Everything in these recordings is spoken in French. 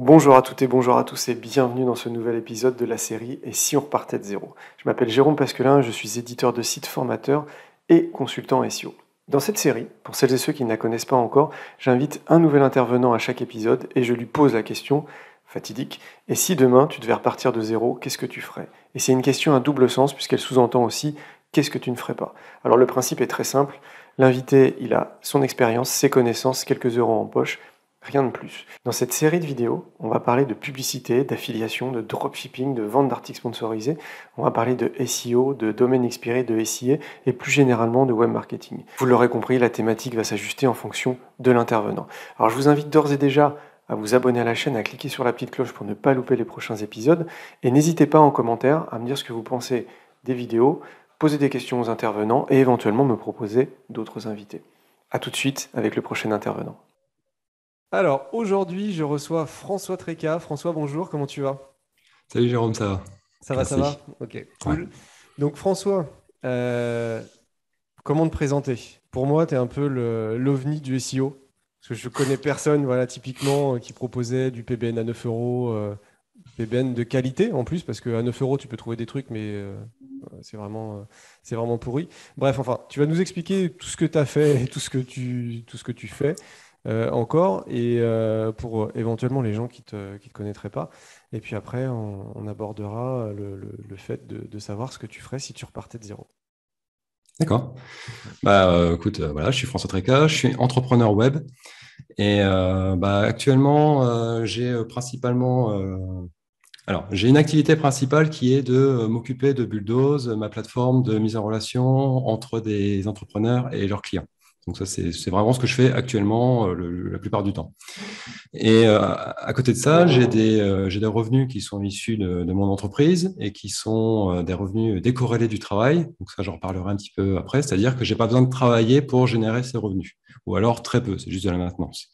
Bonjour à toutes et bonjour à tous et bienvenue dans ce nouvel épisode de la série Et si on repartait de zéro? Je m'appelle Jérôme Pasquelin, je suis éditeur de sites formateur et consultant SEO. Dans cette série, pour celles et ceux qui ne la connaissent pas encore, j'invite un nouvel intervenant à chaque épisode et je lui pose la question fatidique: et si demain tu devais repartir de zéro, qu'est-ce que tu ferais? Et c'est une question à double sens puisqu'elle sous-entend aussi qu'est-ce que tu ne ferais pas? Alors le principe est très simple, l'invité il a son expérience, ses connaissances, quelques euros en poche. Rien de plus. Dans cette série de vidéos, on va parler de publicité, d'affiliation, de dropshipping, de vente d'articles sponsorisés. On va parler de SEO, de domaine expiré, de SIA et plus généralement de web marketing. Vous l'aurez compris, la thématique va s'ajuster en fonction de l'intervenant. Alors je vous invite d'ores et déjà à vous abonner à la chaîne, à cliquer sur la petite cloche pour ne pas louper les prochains épisodes. Et n'hésitez pas en commentaire à me dire ce que vous pensez des vidéos, poser des questions aux intervenants et éventuellement me proposer d'autres invités. A tout de suite avec le prochain intervenant. Alors, aujourd'hui, je reçois François Tréca. François, bonjour, comment tu vas? Salut Jérôme, ça va? Ça va, ça Merci. va? Ok, Ouais. cool. Donc, François, comment te présenter? Pour moi, tu es un peu l'ovni du SEO. Parce que je connais personne, voilà, typiquement, qui proposait du PBN à 9 euros, PBN de qualité en plus, parce qu'à 9 euros, tu peux trouver des trucs, mais c'est vraiment pourri. Bref, enfin, tu vas nous expliquer tout ce que tu as fait et tout ce que tu fais encore, et pour éventuellement les gens qui te connaîtraient pas. Et puis après, on abordera le fait de savoir ce que tu ferais si tu repartais de zéro. D'accord. Écoute, voilà, je suis François Tréca, je suis entrepreneur web et actuellement, j'ai principalement, j'ai une activité principale qui est de m'occuper de Bulldoze, ma plateforme de mise en relation entre des entrepreneurs et leurs clients. Donc ça, c'est vraiment ce que je fais actuellement la plupart du temps. Et à côté de ça, j'ai des revenus qui sont issus de mon entreprise et qui sont des revenus décorrélés du travail. Donc ça, j'en reparlerai un petit peu après. C'est-à-dire que j'ai pas besoin de travailler pour générer ces revenus, ou alors très peu. C'est juste de la maintenance.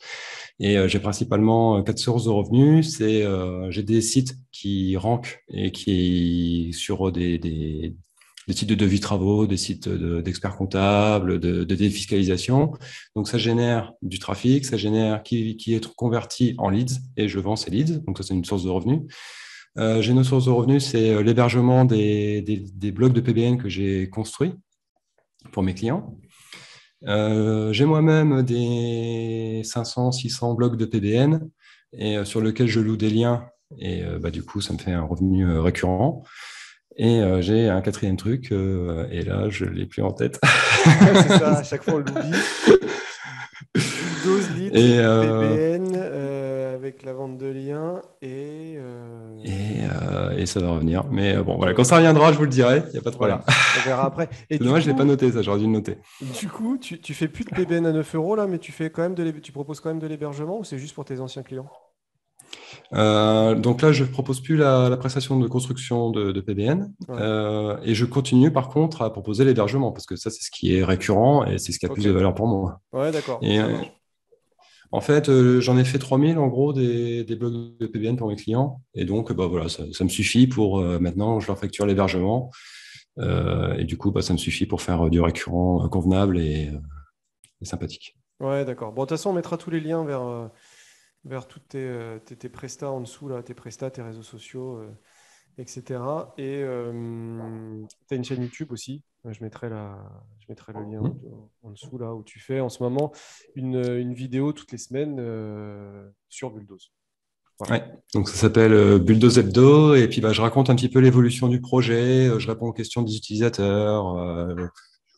Et j'ai principalement quatre sources de revenus. J'ai des sites qui rankent et qui sur des sites de devis travaux, des sites d'experts comptables, de défiscalisation. Donc, ça génère du trafic, ça génère qui est converti en leads et je vends ces leads. Donc, ça, c'est une source de revenus. J'ai une autre source de revenus, c'est l'hébergement des blogs de PBN que j'ai construits pour mes clients. J'ai moi-même des 500, 600 blogs de PBN et sur lesquels je loue des liens. Et du coup, ça me fait un revenu récurrent. Et j'ai un quatrième truc, et là, je ne l'ai plus en tête. C'est ça, à chaque fois on l'oublie. Bulldoze, Leads, Et, euh, PBN, avec la vente de liens et ça va revenir. Mais bon, voilà, ok, quand ça reviendra, je vous le dirai, il n'y a pas de ouais, problème. on verra après. Et C'est dommage, je ne l'ai pas noté, ça, j'aurais dû le noter. du coup, tu fais plus de PBN à 9 euros là, mais tu fais quand même tu proposes quand même de l'hébergement ou c'est juste pour tes anciens clients? Donc là, je ne propose plus la prestation de construction de PBN. Ouais, Et je continue, par contre, à proposer l'hébergement, parce que ça, c'est ce qui est récurrent et c'est ce qui a plus ok. de valeur pour moi. Ouais, d'accord, Et ça marche. en fait, j'en ai fait 3000 en gros des blogs de PBN pour mes clients. Et donc, voilà, ça me suffit pour maintenant, je leur facture l'hébergement. Et du coup, ça me suffit pour faire du récurrent convenable et sympathique. Ouais, d'accord. Bon, de toute façon, on mettra tous les liens vers toutes tes prestats en dessous, là, tes prestats, tes réseaux sociaux, etc. Et tu as une chaîne YouTube aussi. Je mettrai le lien Hmm. en dessous, là, où tu fais en ce moment une vidéo toutes les semaines sur Bulldoze. Voilà. Ouais. Donc, ça s'appelle Bulldoze Hebdo. Et puis, je raconte un petit peu l'évolution du projet. Je réponds aux questions des utilisateurs.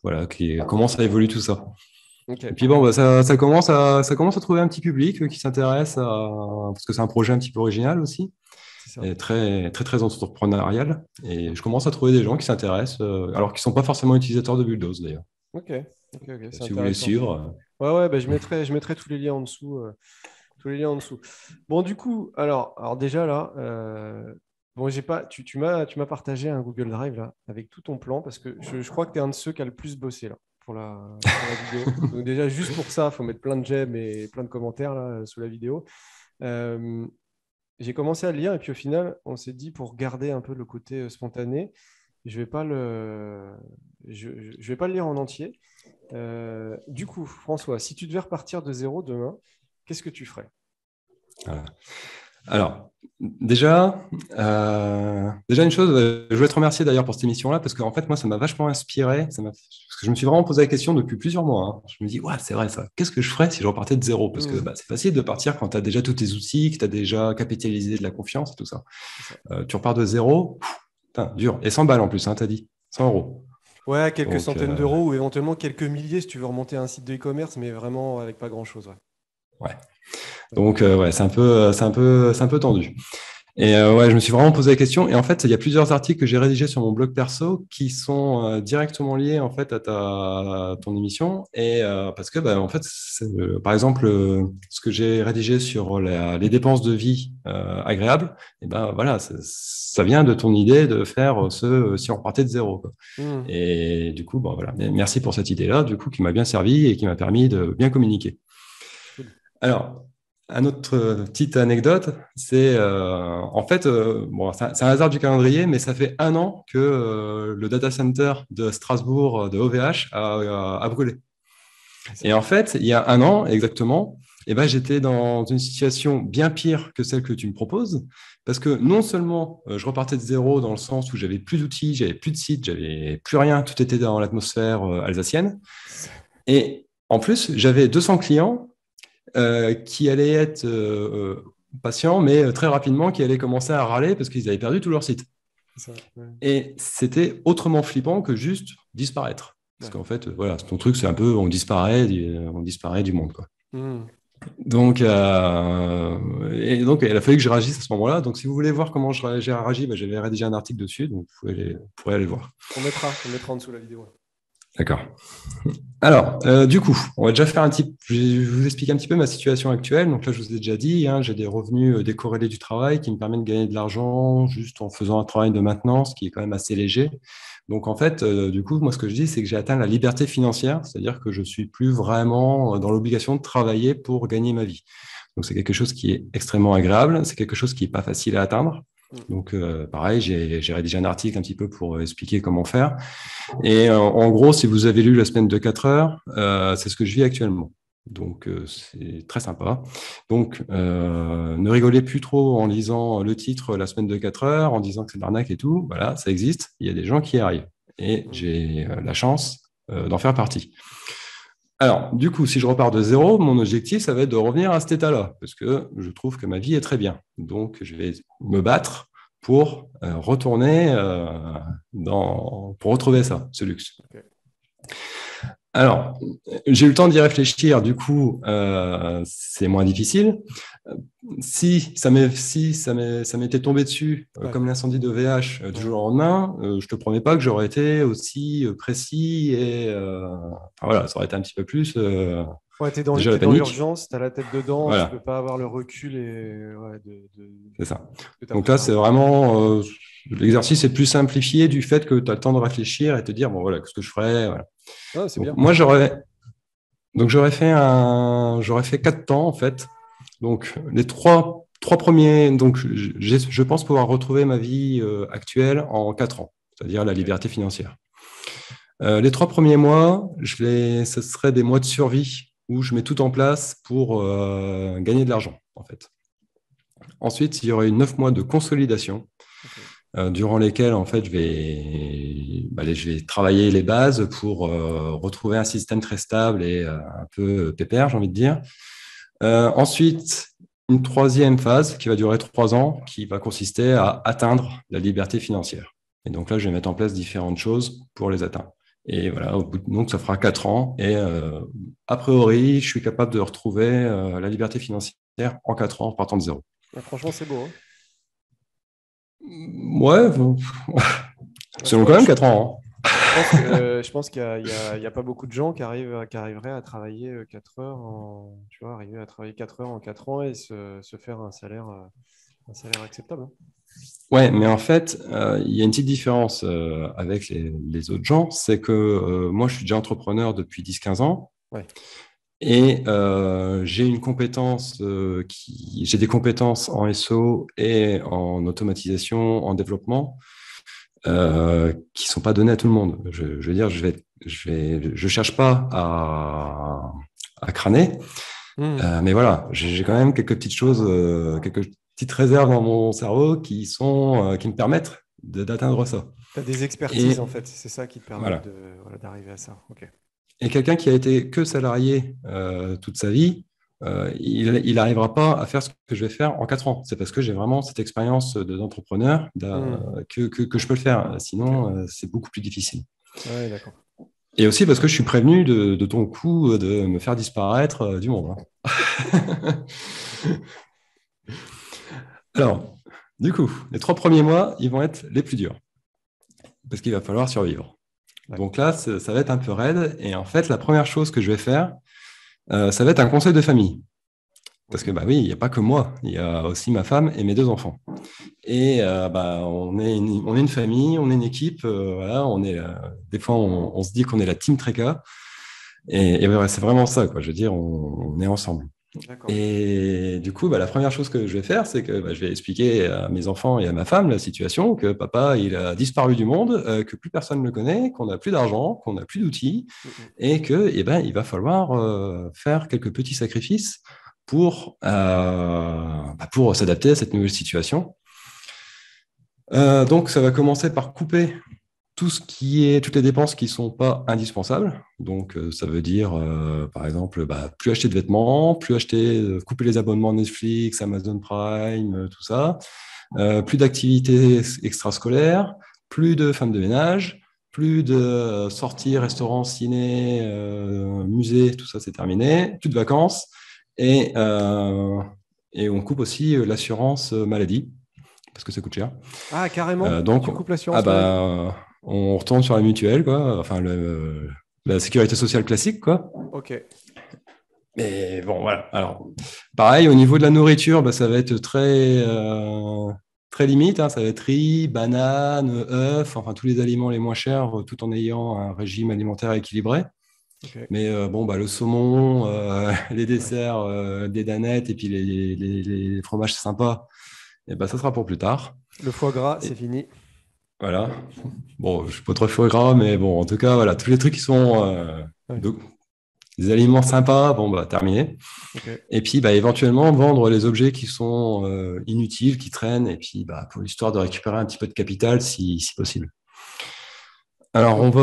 Voilà, comment ça évolue tout ça. Ok. Et puis bon, ça commence à trouver un petit public qui s'intéresse parce que c'est un projet un petit peu original aussi, C'est ça. et très, très, très entrepreneurial. Et je commence à trouver des gens qui s'intéressent, alors qu'ils ne sont pas forcément utilisateurs de Bulldoze d'ailleurs. Ok. Ok, ok, c'est Si vous voulez intéressant. suivre. Ouais, ouais, bah, je mettrai tous les liens en dessous. Tous les liens en dessous. Bon, du coup, alors déjà là, bon, j'ai pas, tu m'as partagé un Google Drive là, avec tout ton plan, parce que je crois que tu es un de ceux qui a le plus bossé là, pour la vidéo. Donc déjà, juste pour ça, il faut mettre plein de j'aime et plein de commentaires là, sous la vidéo. Euh, j'ai commencé à le lire, et puis au final, on s'est dit, pour garder un peu le côté spontané, je vais pas je vais pas le lire en entier. Du coup, François, si tu devais repartir de zéro demain, qu'est-ce que tu ferais? Voilà. Alors, déjà une chose, je voulais te remercier d'ailleurs pour cette émission-là, parce qu'en fait, moi, ça m'a vachement inspiré. Parce que je me suis vraiment posé la question depuis plusieurs mois, hein. Je me dis, ouais, c'est vrai ça. Qu'est-ce que je ferais si je repartais de zéro? Parce que Mmh, c'est facile de partir quand tu as déjà tous tes outils, que tu as déjà capitalisé de la confiance et tout ça. c'est ça. Tu repars de zéro, putain, dur. Et 100 balles en plus, hein, t'as dit. 100 euros. Ouais, quelques Donc, centaines d'euros ou éventuellement quelques milliers si tu veux remonter un site de e-commerce, mais vraiment avec pas grand-chose. Ouais. ouais. Ouais. Donc, ouais, c'est un peu tendu. Et ouais, je me suis vraiment posé la question. Et en fait, il y a plusieurs articles que j'ai rédigés sur mon blog perso qui sont directement liés en fait à ton émission. Et parce que, en fait, par exemple, ce que j'ai rédigé sur les dépenses de vie agréables, et ben voilà, ça vient de ton idée de faire si on repartait de zéro, quoi. Mmh. Et du coup, bon voilà, merci pour cette idée-là, du coup, qui m'a bien servi et qui m'a permis de bien communiquer. Cool. Alors, une autre petite anecdote, c'est en fait, bon, c'est un hasard du calendrier, mais ça fait 1 an que le data center de Strasbourg de OVH a brûlé. C'est Et en fait, il y a 1 an exactement, eh ben, j'étais dans une situation bien pire que celle que tu me proposes, parce que non seulement je repartais de zéro dans le sens où j'avais plus d'outils, j'avais plus de site, j'avais plus rien, tout était dans l'atmosphère alsacienne, et en plus, j'avais 200 clients qui allaient être patients, mais très rapidement, qui allaient commencer à râler parce qu'ils avaient perdu tout leur site. ça. Ouais. Et c'était autrement flippant que juste disparaître. Parce Ouais. qu'en fait, voilà, ton truc, c'est un peu on disparaît du monde, quoi. Mmh. Donc, il a fallu que je réagisse à ce moment-là. Donc, si vous voulez voir comment j'ai réagi, j'avais rédigé un article dessus, donc vous pourrez aller le voir. On mettra en dessous la vidéo. Ouais. D'accord. Alors, du coup, on va déjà faire je vais vous expliquer un petit peu ma situation actuelle. Donc là, je vous ai déjà dit, hein, j'ai des revenus décorrélés du travail qui me permettent de gagner de l'argent juste en faisant un travail de maintenance qui est quand même assez léger. Donc en fait, du coup, moi, ce que je dis, c'est que j'ai atteint la liberté financière, c'est-à-dire que je suis plus vraiment dans l'obligation de travailler pour gagner ma vie. Donc c'est quelque chose qui est extrêmement agréable, c'est quelque chose qui n'est pas facile à atteindre. Mmh. Donc pareil, j'ai rédigé un article un petit peu pour expliquer comment faire. Et en gros, si vous avez lu la semaine de 4 heures, c'est ce que je vis actuellement. Donc, c'est très sympa. Donc, ne rigolez plus trop en lisant le titre La semaine de 4 heures, en disant que c'est de l'arnaque et tout. Voilà, ça existe. Il y a des gens qui y arrivent. Et Mmh. j'ai la chance d'en faire partie. Alors, du coup, si je repars de zéro, mon objectif, ça va être de revenir à cet état-là, parce que je trouve que ma vie est très bien. Donc, je vais me battre pour retourner pour retrouver ça, ce luxe. Ok. Alors, j'ai eu le temps d'y réfléchir, du coup, c'est moins difficile. Si ça m'était tombé dessus, Ouais. comme l'incendie de VH du Ouais. jour au lendemain, je te promets pas que j'aurais été aussi précis et enfin, voilà, ça aurait été un petit peu plus Ouais, déjà la t'es dans panique. l'urgence, t'as la tête dedans, tu peux Voilà, pas avoir le recul et ouais, de c'est ça. ce que t'as Donc là, préparé. c'est vraiment l'exercice est plus simplifié du fait que tu as le temps de réfléchir et te dire bon voilà, qu'est-ce que je ferais, voilà. Ah, c'est Donc bien. moi j'aurais fait 4 temps en fait. Donc les trois premiers, donc je pense pouvoir retrouver ma vie actuelle en 4 ans, c'est-à-dire la Ok. liberté financière. Les 3 premiers mois, ce seraient des mois de survie où je mets tout en place pour gagner de l'argent en fait. Ensuite, il y aurait eu 9 mois de consolidation Ok. durant lesquels en fait je vais travailler les bases pour retrouver un système très stable et un peu pépère, j'ai envie de dire. Ensuite, une troisième phase qui va durer 3 ans, qui va consister à atteindre la liberté financière. Et donc là, je vais mettre en place différentes choses pour les atteindre. Et voilà, donc ça fera 4 ans. Et a priori, je suis capable de retrouver la liberté financière en 4 ans en partant de zéro. Ouais, franchement, c'est beau. Hein. Ouais, Ouais, c'est long quand même 4 ans, hein. je pense qu'il y a pas beaucoup de gens qui arriveraient à travailler 4 heures tu vois, arriver à travailler 4 heures en 4 ans et se faire un salaire acceptable. Hein. Ouais, mais en fait, il y a une petite différence avec les autres gens, c'est que moi, je suis déjà entrepreneur depuis 10 15 ans Ouais. et j'ai des compétences en SEO et en automatisation, en développement, qui sont pas données à tout le monde. Je veux dire, je cherche pas à crâner, Hmm. mais voilà, j'ai quand même quelques petites choses, quelques petites réserves dans mon cerveau qui me permettent d'atteindre ça. Tu as des Et expertises, en fait. C'est ça qui te permettent voilà. de, voilà, d'arriver à ça. OK. Et quelqu'un qui a été que salarié toute sa vie, il n'arrivera pas à faire ce que je vais faire en 4 ans. C'est parce que j'ai vraiment cette expérience d'entrepreneur que je peux le faire. OK. Sinon, c'est beaucoup plus difficile. Ouais, d'accord. Et aussi parce que je suis prévenu de ton coup de me faire disparaître du monde. Hein. Alors, du coup, les 3 premiers mois, ils vont être les plus durs parce qu'il va falloir survivre. Ouais. Donc là, ça va être un peu raide. Et en fait, la première chose que je vais faire, ça va être un conseil de famille. Parce que Mhm. bah oui, il n'y a pas que moi, il y a aussi ma femme et mes 2 enfants. Et bah, on est une famille, on est une équipe. Voilà, des fois, on se dit qu'on est la team Treka. Et ouais, c'est vraiment ça, quoi. Je veux dire, on est ensemble. D'accord. Et du coup, bah, la première chose que je vais faire, c'est que bah, je vais expliquer à mes enfants et à ma femme la situation, que papa, il a disparu du monde, que plus personne ne le connaît, qu'on n'a plus d'argent, qu'on n'a plus d'outils, Mhm. et que, eh ben, il va falloir faire quelques petits sacrifices pour s'adapter à cette nouvelle situation. Donc, ça va commencer par couper toutes les dépenses qui ne sont pas indispensables. Donc, ça veut dire, par exemple, bah, plus acheter de vêtements, couper les abonnements Netflix, Amazon Prime, tout ça. Plus d'activités extrascolaires, plus de femmes de ménage, plus de sorties, restaurants, ciné, musées, tout ça, c'est terminé. Plus de vacances. Et, euh, et on coupe aussi l'assurance maladie, parce que ça coûte cher. Ah, carrément? Donc, Tu coupes ah l'assurance maladie? bah, on retourne sur la mutuelle, quoi. Enfin, la sécurité sociale classique, quoi. OK. Mais bon, voilà. Alors, pareil, au niveau de la nourriture, bah, ça va être très limite. Hein. Ça va être riz, bananes, œufs, enfin, tous les aliments les moins chers, tout en ayant un régime alimentaire équilibré. OK. Mais bon, bah, le saumon, les Ouais. desserts, des danettes et puis les fromages sympas, et bah, ça sera pour plus tard. Le foie gras, c'est Et fini. voilà. Bon, je suis pas trop foie gras, mais bon, en tout cas, voilà, tous les trucs qui sont Ouais. des aliments sympas, bon, bah, terminé. OK. Et puis, bah, éventuellement, vendre les objets qui sont inutiles, qui traînent, et puis, bah, pour l'histoire de récupérer un petit peu de capital, si possible. Alors, OK.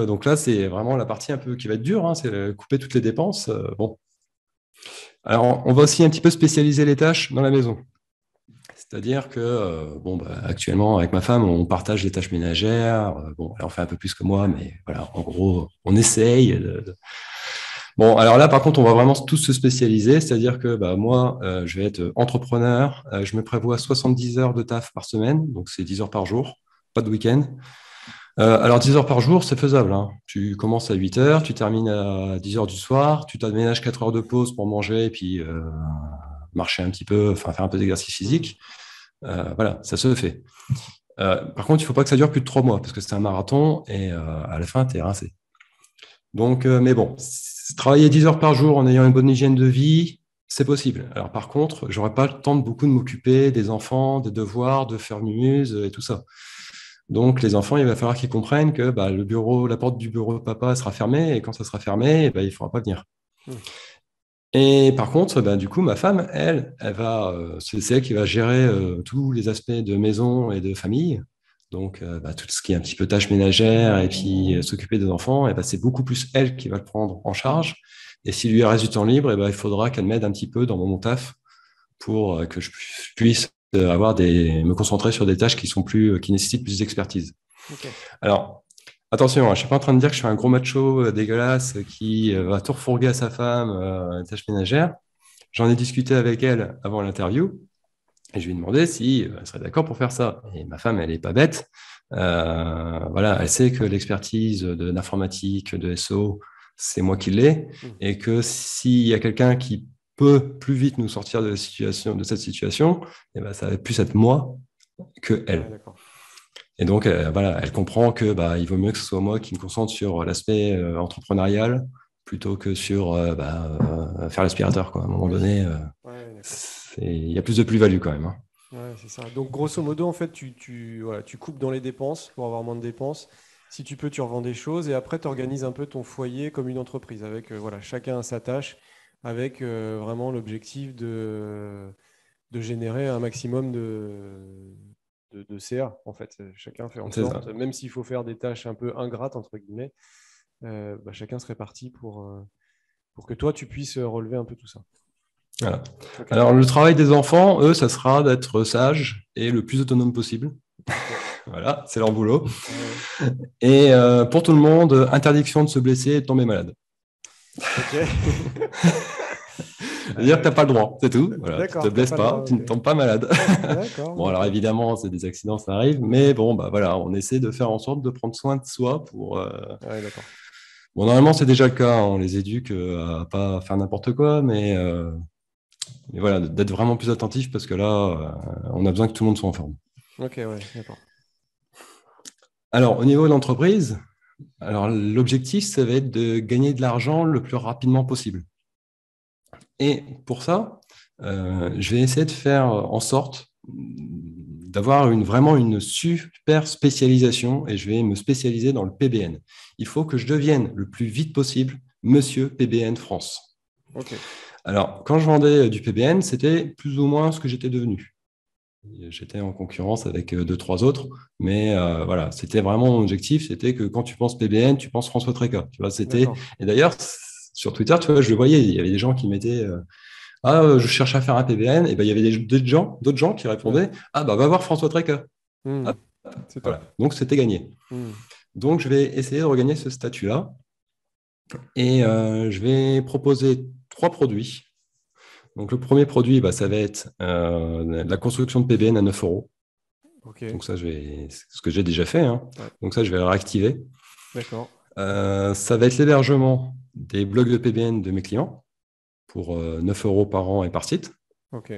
donc là, c'est vraiment la partie un peu qui va être dure, hein, c'est couper toutes les dépenses. Bon. Alors, on va aussi un petit peu spécialiser les tâches dans la maison. C'est-à-dire que, bon, bah, actuellement, avec ma femme, on partage les tâches ménagères. Bon, elle en fait un peu plus que moi, mais voilà, en gros, on essaye. Bon, alors là, par contre, on va vraiment tous se spécialiser. C'est-à-dire que bah, moi, je vais être entrepreneur. Je me prévois 70 heures de taf par semaine, donc c'est 10 heures par jour, pas de week-end. Alors, 10 heures par jour, c'est faisable. Hein. Tu commences à 8 heures, tu termines à 10 heures du soir, tu t'aménages 4 heures de pause pour manger et puis marcher un petit peu, enfin faire un peu d'exercice Hmm. physique. Voilà, ça se fait. Par contre, il ne faut pas que ça dure plus de 3 mois parce que c'est un marathon et à la fin, tu es rincé. Donc, mais bon, travailler 10 heures par jour en ayant une bonne hygiène de vie, c'est possible. Alors, par contre, j'aurais pas le temps de beaucoup de m'occuper des enfants, des devoirs, de faire mumuse et tout ça. Donc, les enfants, il va falloir qu'ils comprennent que bah, la porte du bureau de papa sera fermée et quand ça sera fermé, bah, il ne faudra pas venir. Hmm. Et par contre, bah, du coup, ma femme, c'est elle qui va gérer tous les aspects de maison et de famille. Donc, bah, tout ce qui est un petit peu tâches ménagères et puis s'occuper des enfants, et bah, c'est beaucoup plus elle qui va le prendre en charge. Et s'il lui reste du temps libre, et bah, il faudra qu'elle m'aide un petit peu dans mon taf pour que je puisse me concentrer sur des tâches qui nécessitent plus d'expertise. OK. Alors, attention, hein, je ne suis pas en train de dire que je suis un gros macho dégueulasse qui va tout refourguer à sa femme, tâches ménagères. J'en ai discuté avec elle avant l'interview et je lui ai demandé si elle serait d'accord pour faire ça. Et ma femme, elle n'est pas bête. Voilà, elle sait que l'expertise de l'informatique, de SO, c'est moi qui l'ai Hmm. et que s'il y a quelqu'un qui peut plus vite nous sortir de cette situation, eh ben, ça va plus être moi que Ouais, elle. d'accord. Et donc, voilà, elle comprend que bah, il vaut mieux que ce soit moi qui me concentre sur l'aspect entrepreneurial plutôt que sur faire l'aspirateur, quoi. À un moment Oui. donné, Ouais, d'accord. il y a plus de plus-value quand même. Hein. Ouais, c'est ça. Donc, grosso modo, en fait, voilà, tu coupes dans les dépenses pour avoir moins de dépenses. Si tu peux, tu revends des choses et après, tu organises un peu ton foyer comme une entreprise avec voilà, chacun a sa tâche. avec vraiment l'objectif de générer un maximum de CA, en fait. Chacun fait en C'est ça. sorte, même s'il faut faire des tâches un peu ingrates, entre guillemets, chacun se répartit pour que toi, tu puisses relever un peu tout ça. Voilà. Ok. Alors, le travail des enfants, eux, ça sera d'être sages et le plus autonome possible. Ok. Voilà, c'est leur boulot. Ouais. Et pour tout le monde, interdiction de se blesser et de tomber malade. Ok. C'est-à-dire que tu n'as pas le droit, c'est tout. Voilà, tu ne te D'accord, t'as blesses pas le pas, droit. tu Ok. ne tombes pas malade. D'accord, Bon, alors ok. évidemment, c'est des accidents, ça arrive, mais bon, bah voilà, on essaie de faire en sorte de prendre soin de soi pour. Ouais, d'accord. Bon, normalement, c'est déjà le cas, hein, on les éduque à pas faire n'importe quoi, mais voilà, d'être vraiment plus attentif parce que là, on a besoin que tout le monde soit en forme. Ok, ouais, d'accord. Alors, au niveau de l'entreprise, alors l'objectif, ça va être de gagner de l'argent le plus rapidement possible. Et pour ça, je vais essayer de faire en sorte d'avoir vraiment une super spécialisation et je vais me spécialiser dans le PBN. Il faut que je devienne le plus vite possible Monsieur PBN France. Ok. Alors, quand je vendais du PBN, c'était plus ou moins ce que j'étais devenu. J'étais en concurrence avec deux, trois autres, mais voilà, c'était vraiment mon objectif, c'était que quand tu penses PBN, tu penses François Tréca. Tu vois, c'était. D'accord. Et d'ailleurs, sur Twitter, tu vois, je le voyais, il y avait des gens qui mettaient ah, je cherche à faire un PBN, et ben il y avait d'autres gens qui Ouais. répondaient ah bah va voir François Tréca. Hmm. Hop, C'est voilà. top. Donc c'était gagné. Hmm. Donc je vais essayer de regagner ce statut-là et je vais proposer trois produits. Donc le premier produit, bah, ça va être la construction de PBN à 9 euros. Ok. Donc ça, c'est ce que j'ai déjà fait, hein. Ouais. Donc ça, je vais le réactiver. D'accord. Ça va être l'hébergement des blogs de PBN de mes clients pour 9 euros par an et par site. Ok.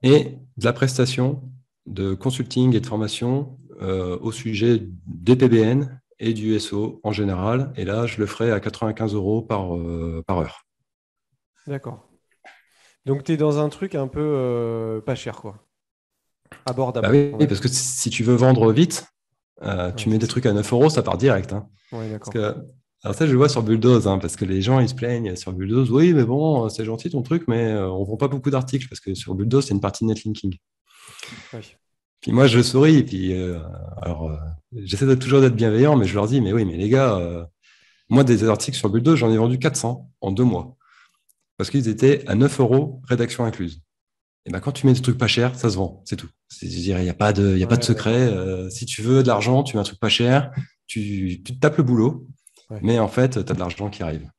Et de la prestation de consulting et de formation au sujet des PBN et du SO en général. Et là, je le ferai à 95 euros par heure. D'accord. Donc, tu es dans un truc un peu pas cher, quoi. Bah Abordable, oui, on va parce dire. que si tu veux vendre vite, Ouais, tu mets c'est des ça. trucs à 9 euros, ça part direct, hein. Ouais, Parce d'accord. que, alors ça, je le vois sur Bulldoze, hein, parce que les gens, ils se plaignent sur Bulldoze. Oui, mais bon, c'est gentil ton truc, mais on ne vend pas beaucoup d'articles, parce que sur Bulldoze, c'est une partie netlinking. Oui. Puis moi, je souris, et puis alors, j'essaie toujours d'être bienveillant, mais je leur dis, mais oui, mais les gars, moi, des articles sur Bulldoze, j'en ai vendu 400 en 2 mois, parce qu'ils étaient à 9 euros, rédaction incluse. Et ben, quand tu mets des trucs pas chers, ça se vend, c'est tout. Je dirais, il y a pas de Ouais, d'accord. secret. Si tu veux de l'argent, tu mets un truc pas cher, tu te tapes le boulot, Ouais. mais en fait, tu as de l'argent qui arrive.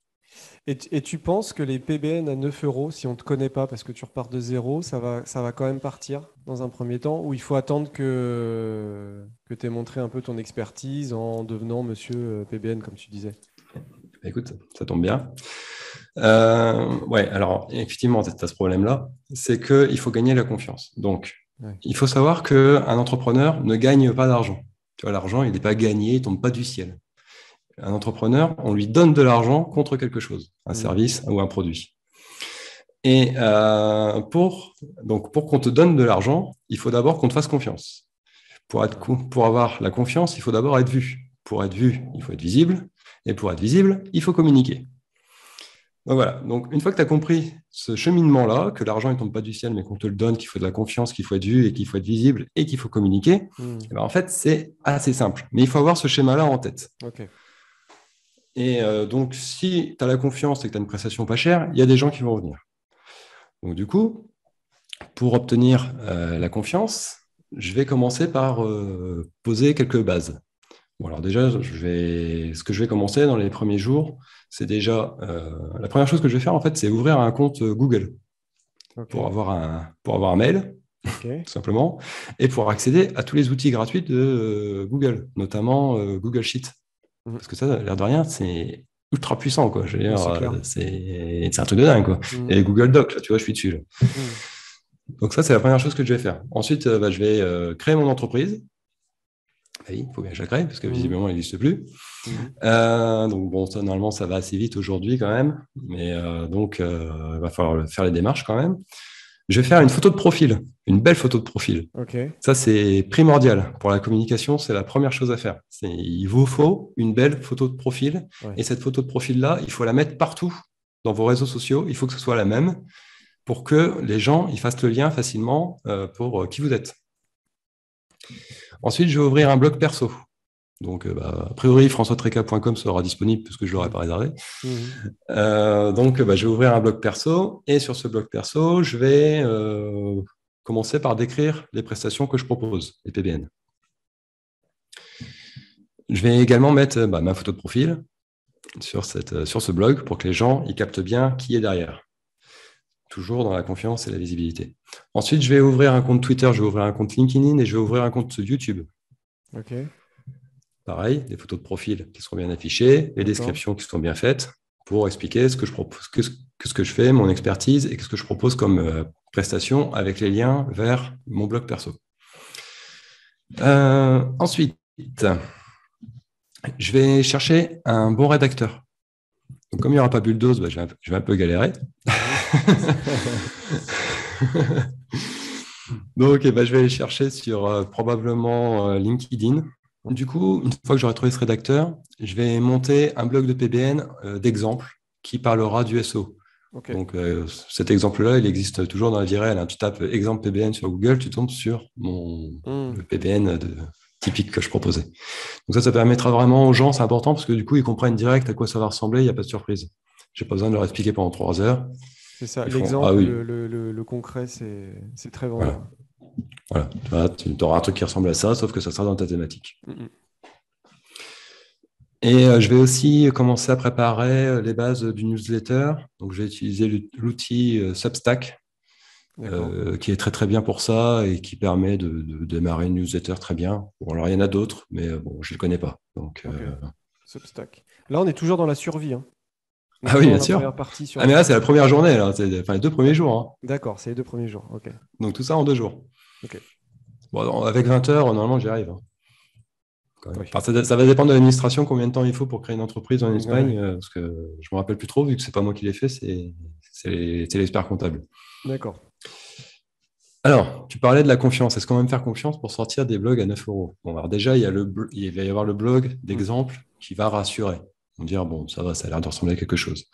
Et tu penses que les PBN à 9 euros, si on ne te connaît pas parce que tu repars de zéro, ça va quand même partir dans un premier temps, ou il faut attendre que tu aies montré un peu ton expertise en devenant monsieur PBN, comme tu disais? Écoute, ça tombe bien. Ouais, alors effectivement, tu as ce problème-là, c'est qu'il faut gagner la confiance. Donc, Ouais. il faut savoir qu'un entrepreneur ne gagne pas d'argent. Tu vois, l'argent, il n'est pas gagné, il ne tombe pas du ciel. Un entrepreneur, on lui donne de l'argent contre quelque chose, un Hmm. service ou un produit. Et donc pour qu'on te donne de l'argent, il faut d'abord qu'on te fasse confiance. Pour avoir la confiance, il faut d'abord être vu. Pour être vu, il faut être visible. Et pour être visible, il faut communiquer. Donc voilà. Donc une fois que tu as compris ce cheminement-là, que l'argent ne tombe pas du ciel, mais qu'on te le donne, qu'il faut de la confiance, qu'il faut être vu et qu'il faut être visible et qu'il faut communiquer, Hmm. eh ben, en fait, c'est assez simple. Mais il faut avoir ce schéma-là en tête. Ok. Et donc, si tu as la confiance et que tu as une prestation pas chère, il y a des gens qui vont revenir. Donc du coup, pour obtenir la confiance, je vais commencer par poser quelques bases. Bon, alors déjà, ce que je vais commencer dans les premiers jours, c'est déjà la première chose que je vais faire en fait, c'est ouvrir un compte Google Ok. pour avoir un mail, Ok. tout simplement, et pour accéder à tous les outils gratuits de Google, notamment Google Sheet. Hmm. Parce que ça, l'air de rien, c'est ultra puissant, quoi. Je veux Ouais, dire, c'est clair. c'est un truc de dingue, quoi. Hmm. Et Google Docs, là, tu vois, je suis dessus, là. Hmm. Donc ça, c'est la première chose que je vais faire. Ensuite, je vais créer mon entreprise. Ah oui, il faut bien que je la crée, parce que Hmm. visiblement, elle n'existe plus. Hmm. Donc bon, ça, normalement, ça va assez vite aujourd'hui quand même. Mais donc, il va falloir faire les démarches quand même. Je vais faire une photo de profil, une belle photo de profil. Ok. Ça, c'est primordial. Pour la communication, c'est la première chose à faire. Il vous faut une belle photo de profil. Ouais. Et cette photo de profil-là, il faut la mettre partout dans vos réseaux sociaux, il faut que ce soit la même pour que les gens ils fassent le lien facilement pour qui vous êtes. Ensuite, je vais ouvrir un blog perso. Donc, a priori, françoistreca.com sera disponible puisque je ne l'aurai pas réservé. Donc, je vais ouvrir un blog perso. Et sur ce blog perso, je vais commencer par décrire les prestations que je propose, les PBN. Je vais également mettre ma photo de profil sur ce blog pour que les gens ils captent bien qui est derrière. Toujours dans la confiance et la visibilité. Ensuite, je vais ouvrir un compte Twitter, je vais ouvrir un compte LinkedIn et je vais ouvrir un compte YouTube. Ok. Pareil, des photos de profil qui seront bien affichées, les descriptions qui sont bien faites pour expliquer ce que je propose, ce que je fais, mon expertise et ce que je propose comme prestation avec les liens vers mon blog perso. Ensuite, je vais chercher un bon rédacteur. Donc, comme il n'y aura pas Bulldoze, je vais un peu galérer. Donc, je vais aller chercher sur probablement LinkedIn. Du coup, une fois que j'aurai trouvé ce rédacteur, je vais monter un blog de PBN d'exemple qui parlera du SEO. Okay. Donc, cet exemple-là, il existe toujours dans la vie réelle. Hein. Tu tapes exemple PBN sur Google, tu tombes sur le PBN typique que je proposais. Donc ça permettra vraiment aux gens, c'est important parce que du coup, ils comprennent direct à quoi ça va ressembler, il n'y a pas de surprise. Je n'ai pas besoin de leur expliquer pendant 3 heures. C'est ça, l'exemple, le concret, c'est très vendeur. Voilà. Tu auras un truc qui ressemble à ça, sauf que ça sera dans ta thématique. Et je vais aussi commencer à préparer les bases du newsletter. Donc, je vais utiliser l'outil Substack, qui est très très bien pour ça et qui permet de démarrer une newsletter très bien. Bon, alors, il y en a d'autres, mais bon, je ne les connais pas. Donc, Substack. Là, on est toujours dans la survie. Hein. Ah oui, bien sûr. Mais là, c'est la première journée, là. Enfin, les 2 premiers jours. Hein. D'accord, c'est les 2 premiers jours. Ok. Donc, tout ça en 2 jours. Ok. Bon, avec 20 heures, normalement, j'y arrive. Hein. Oui. Enfin, ça va dépendre de l'administration, combien de temps il faut pour créer une entreprise en Espagne, parce que je ne me rappelle plus trop, vu que ce n'est pas moi qui l'ai fait, c'est l'expert comptable. D'accord. Alors, tu parlais de la confiance. Est-ce qu'on va me faire confiance pour sortir des blogs à 9 euros? Bon, alors déjà, il va y avoir le blog d'exemple qui va rassurer. On va dire, bon, ça va, ça a l'air de ressembler à quelque chose.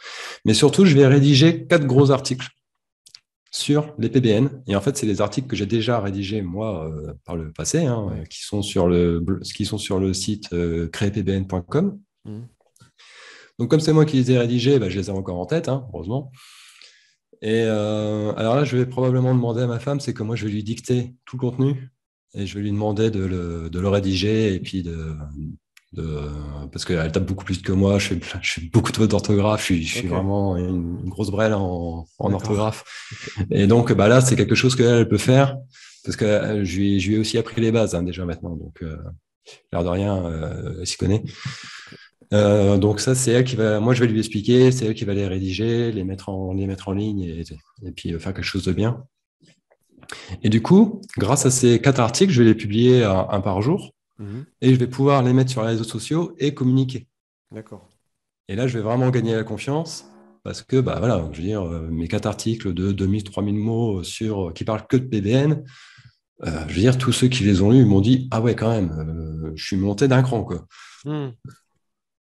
Mais surtout, je vais rédiger 4 gros articles sur les PBN. Et en fait, c'est les articles que j'ai déjà rédigés, moi, par le passé, hein, qui sont sur le site créepbn.com. Donc, comme c'est moi qui les ai rédigés, je les ai encore en tête, hein, heureusement. Et alors là, je vais probablement demander à ma femme, c'est que moi, je vais lui dicter tout le contenu et je vais lui demander de le rédiger et puis parce qu'elle tape beaucoup plus que moi, je fais beaucoup de fautes d'orthographe, je suis vraiment une grosse brêle en orthographe. Et donc, là, c'est quelque chose qu'elle peut faire parce que je lui ai aussi appris les bases hein, déjà maintenant. Donc, l'air de rien, elle s'y connaît. Donc ça, c'est elle qui va. Moi, je vais lui expliquer, c'est elle qui va les rédiger, les mettre en ligne et puis faire quelque chose de bien. Et du coup, grâce à ces 4 articles, je vais les publier un par jour et je vais pouvoir les mettre sur les réseaux sociaux et communiquer. D'accord. Et là, je vais vraiment gagner la confiance parce que, voilà, je veux dire, mes 4 articles de 2000, 3000 mots qui parlent que de PBN, je veux dire, tous ceux qui les ont lus m'ont dit, ah ouais, quand même, je suis monté d'un cran, quoi.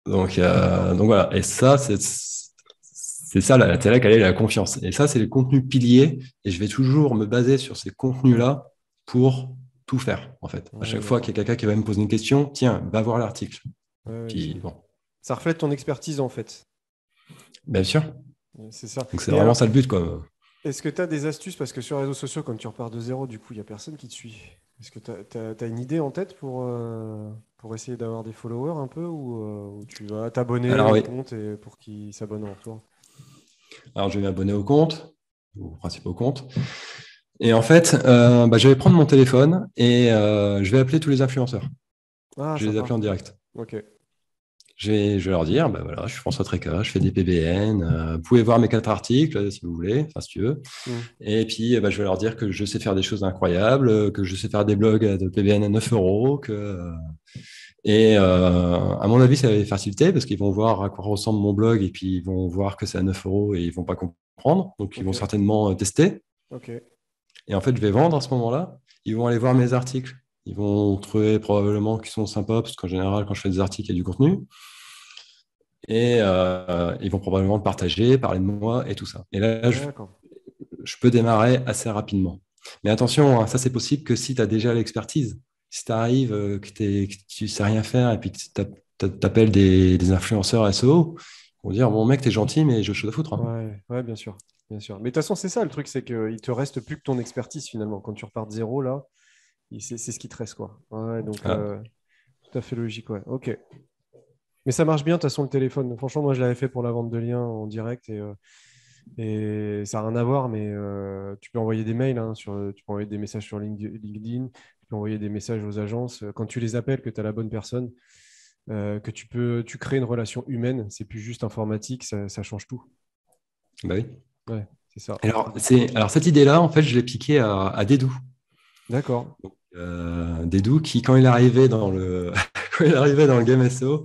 Donc voilà, et ça, c'est ça, c'est là qu'elle est la confiance. Et ça, c'est les contenus piliers, et je vais toujours me baser sur ces contenus-là pour tout faire, en fait. À chaque fois qu'il y a quelqu'un qui va me poser une question, tiens, va voir l'article. Puis, bon. Ça reflète ton expertise, en fait. Bien sûr. C'est ça. Donc c'est vraiment ça le but, quoi. Est-ce que tu as des astuces? Parce que sur les réseaux sociaux, quand tu repars de zéro, du coup, il n'y a personne qui te suit. Est-ce que tu as une idée en tête pour essayer d'avoir des followers un peu ou tu vas t'abonner au compte et pour qu'ils s'abonnent en retour? Alors, je vais m'abonner au compte, au principal compte. Et en fait, je vais prendre mon téléphone et je vais appeler tous les influenceurs. Je vais les appeler en direct. Ok. Je vais leur dire, voilà, je suis François Treca, je fais des PBN, vous pouvez voir mes 4 articles si vous voulez, enfin si tu veux. Et puis, je vais leur dire que je sais faire des choses incroyables, que je sais faire des blogs de PBN à 9 euros. Et à mon avis, ça va les faciliter parce qu'ils vont voir à quoi ressemble mon blog et puis ils vont voir que c'est à 9 euros et ils ne vont pas comprendre. Donc, ils vont certainement tester. Et en fait, je vais vendre à ce moment-là. Ils vont aller voir mes articles. Ils vont trouver probablement qu'ils sont sympas parce qu'en général, quand je fais des articles, il y a du contenu. et ils vont probablement le partager, parler de moi et tout ça. Et là, D'accord. je peux démarrer assez rapidement. Mais attention, hein, ça c'est possible que si tu as déjà l'expertise. Si tu arrives, que tu ne sais rien faire et puis que tu appelles des influenceurs SEO, ils vont dire, bon mec, t'es gentil, mais je chose à foutre, hein. Ouais, ouais, bien sûr. Bien sûr. Mais de toute façon, c'est ça le truc, c'est qu'il te reste plus que ton expertise finalement. Quand tu repars de zéro, là, c'est ce qui te reste, quoi. Ouais, donc, Voilà. tout à fait logique, ouais. Ok. Mais ça marche bien, de toute façon, le téléphone. Franchement, moi, je l'avais fait pour la vente de liens en direct et ça n'a rien à voir, mais tu peux envoyer des mails, hein, tu peux envoyer des messages sur LinkedIn, tu peux envoyer des messages aux agences. Quand tu les appelles, que tu as la bonne personne, tu crées une relation humaine, c'est plus juste informatique, ça change tout. Bah oui. Ouais, c'est ça. Alors cette idée-là, en fait, je l'ai piquée à Dédou. D'accord. Dédou qui, quand il arrivait dans le, quand il arrivait dans le game SEO,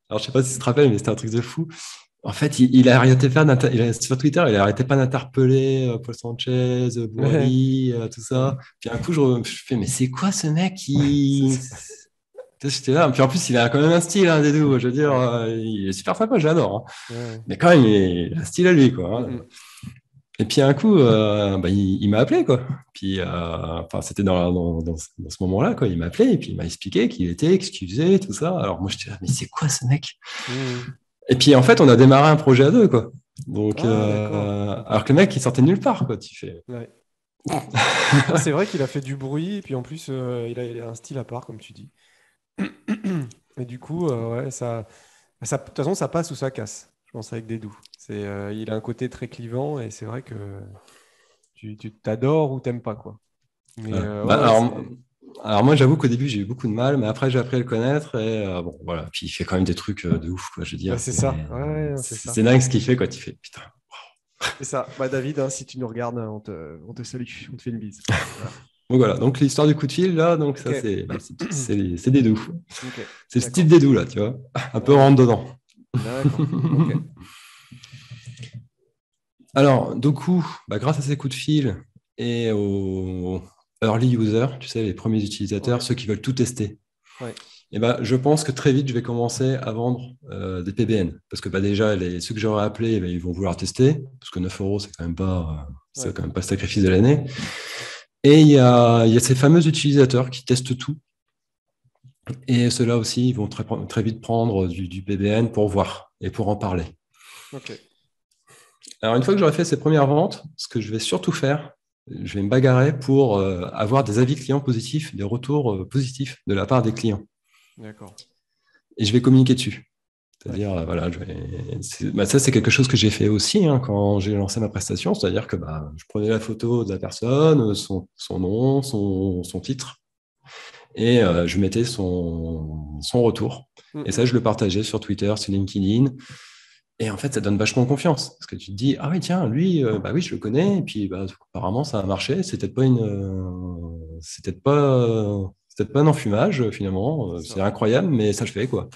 alors je sais pas si tu te rappelles, mais c'était un truc de fou. En fait, il arrêtait pas sur Twitter, il arrêtait pas d'interpeller Paul Sanchez, Ouais. Boily, tout ça. Puis un coup, je fais, mais c'est quoi ce mec qui... J'étais là. Puis en plus, il a quand même un style, hein, Dédou. Je veux dire, Ouais. il est super sympa, j'adore, hein. Ouais. Mais quand même, il a un style à lui, quoi, Mm, hein. mm. Et puis un coup, bah, il m'a appelé, quoi. Puis, enfin, c'était dans ce moment-là, quoi. Il m'a appelé et puis il m'a expliqué qui il était, ce qu'il faisait, tout ça. Alors moi, je disais, mais c'est quoi ce mec? Mm. Et puis en fait, on a démarré un projet à deux, quoi. Donc, Ah, d'accord. Ok. alors que le mec, il sortait de nulle part, quoi. Tu fais. Ouais. Ah, c'est vrai qu'il a fait du bruit, et puis en plus, il a un style à part, comme tu dis. Et du coup, ouais, de toute façon, ça passe ou ça casse, je pense, avec des doux. Il a un côté très clivant, et c'est vrai que tu t'adores ou t'aimes pas, quoi. Mais Voilà. Bah, ouais, ouais, c'est. alors moi, j'avoue qu'au début, j'ai eu beaucoup de mal, mais après, j'ai appris à le connaître et bon, voilà. Puis il fait quand même des trucs de ouf, quoi. Je veux Bah, dire, c'est ça. Ouais, ouais, c'est ça. c'est dingue ce qu'il fait, quoi. Tu fais, putain. C'est ça. Bah, David, hein, si tu nous regardes, on te salue, on te fait une bise. Voilà. Donc voilà, donc l'histoire du coup de fil, là, donc Ok. ça, c'est des doux. Ok. C'est le style D'accord. des doux, là, tu vois. Un peu Ouais. rentre dedans. D'accord. Ok. Alors, du coup, bah, grâce à ces coups de fil et aux early users, tu sais, les premiers utilisateurs, Ouais. ceux qui veulent tout tester, Ouais. et ben, je pense que très vite, je vais commencer à vendre des PBN. Parce que bah, déjà, ceux que j'aurais appelés, ils vont vouloir tester. Parce que 9 euros, c'est Ouais. quand même pas le sacrifice de l'année. Et il y a ces fameux utilisateurs qui testent tout. Et ceux-là aussi, ils vont très vite prendre du PBN pour voir et pour en parler. Ok. Alors, une fois que j'aurai fait ces premières ventes, ce que je vais surtout faire, je vais me bagarrer pour avoir des avis clients positifs, des retours positifs de la part des clients. D'accord. Et je vais communiquer dessus. Ouais. C'est-à-dire, voilà, bah, ça, c'est quelque chose que j'ai fait aussi hein, quand j'ai lancé ma prestation. C'est-à-dire que bah, je prenais la photo de la personne, son nom, son titre, et je mettais son retour. Mm, Et ça, mm. je le partageais sur Twitter, sur LinkedIn. Et en fait, ça donne vachement confiance. Parce que tu te dis, ah oui, tiens, lui, bah oui, je le connais. Et puis, bah, apparemment, ça a marché. C'est peut-être pas un enfumage, finalement. C'est C'est ça. incroyable, mais ça le fait, quoi.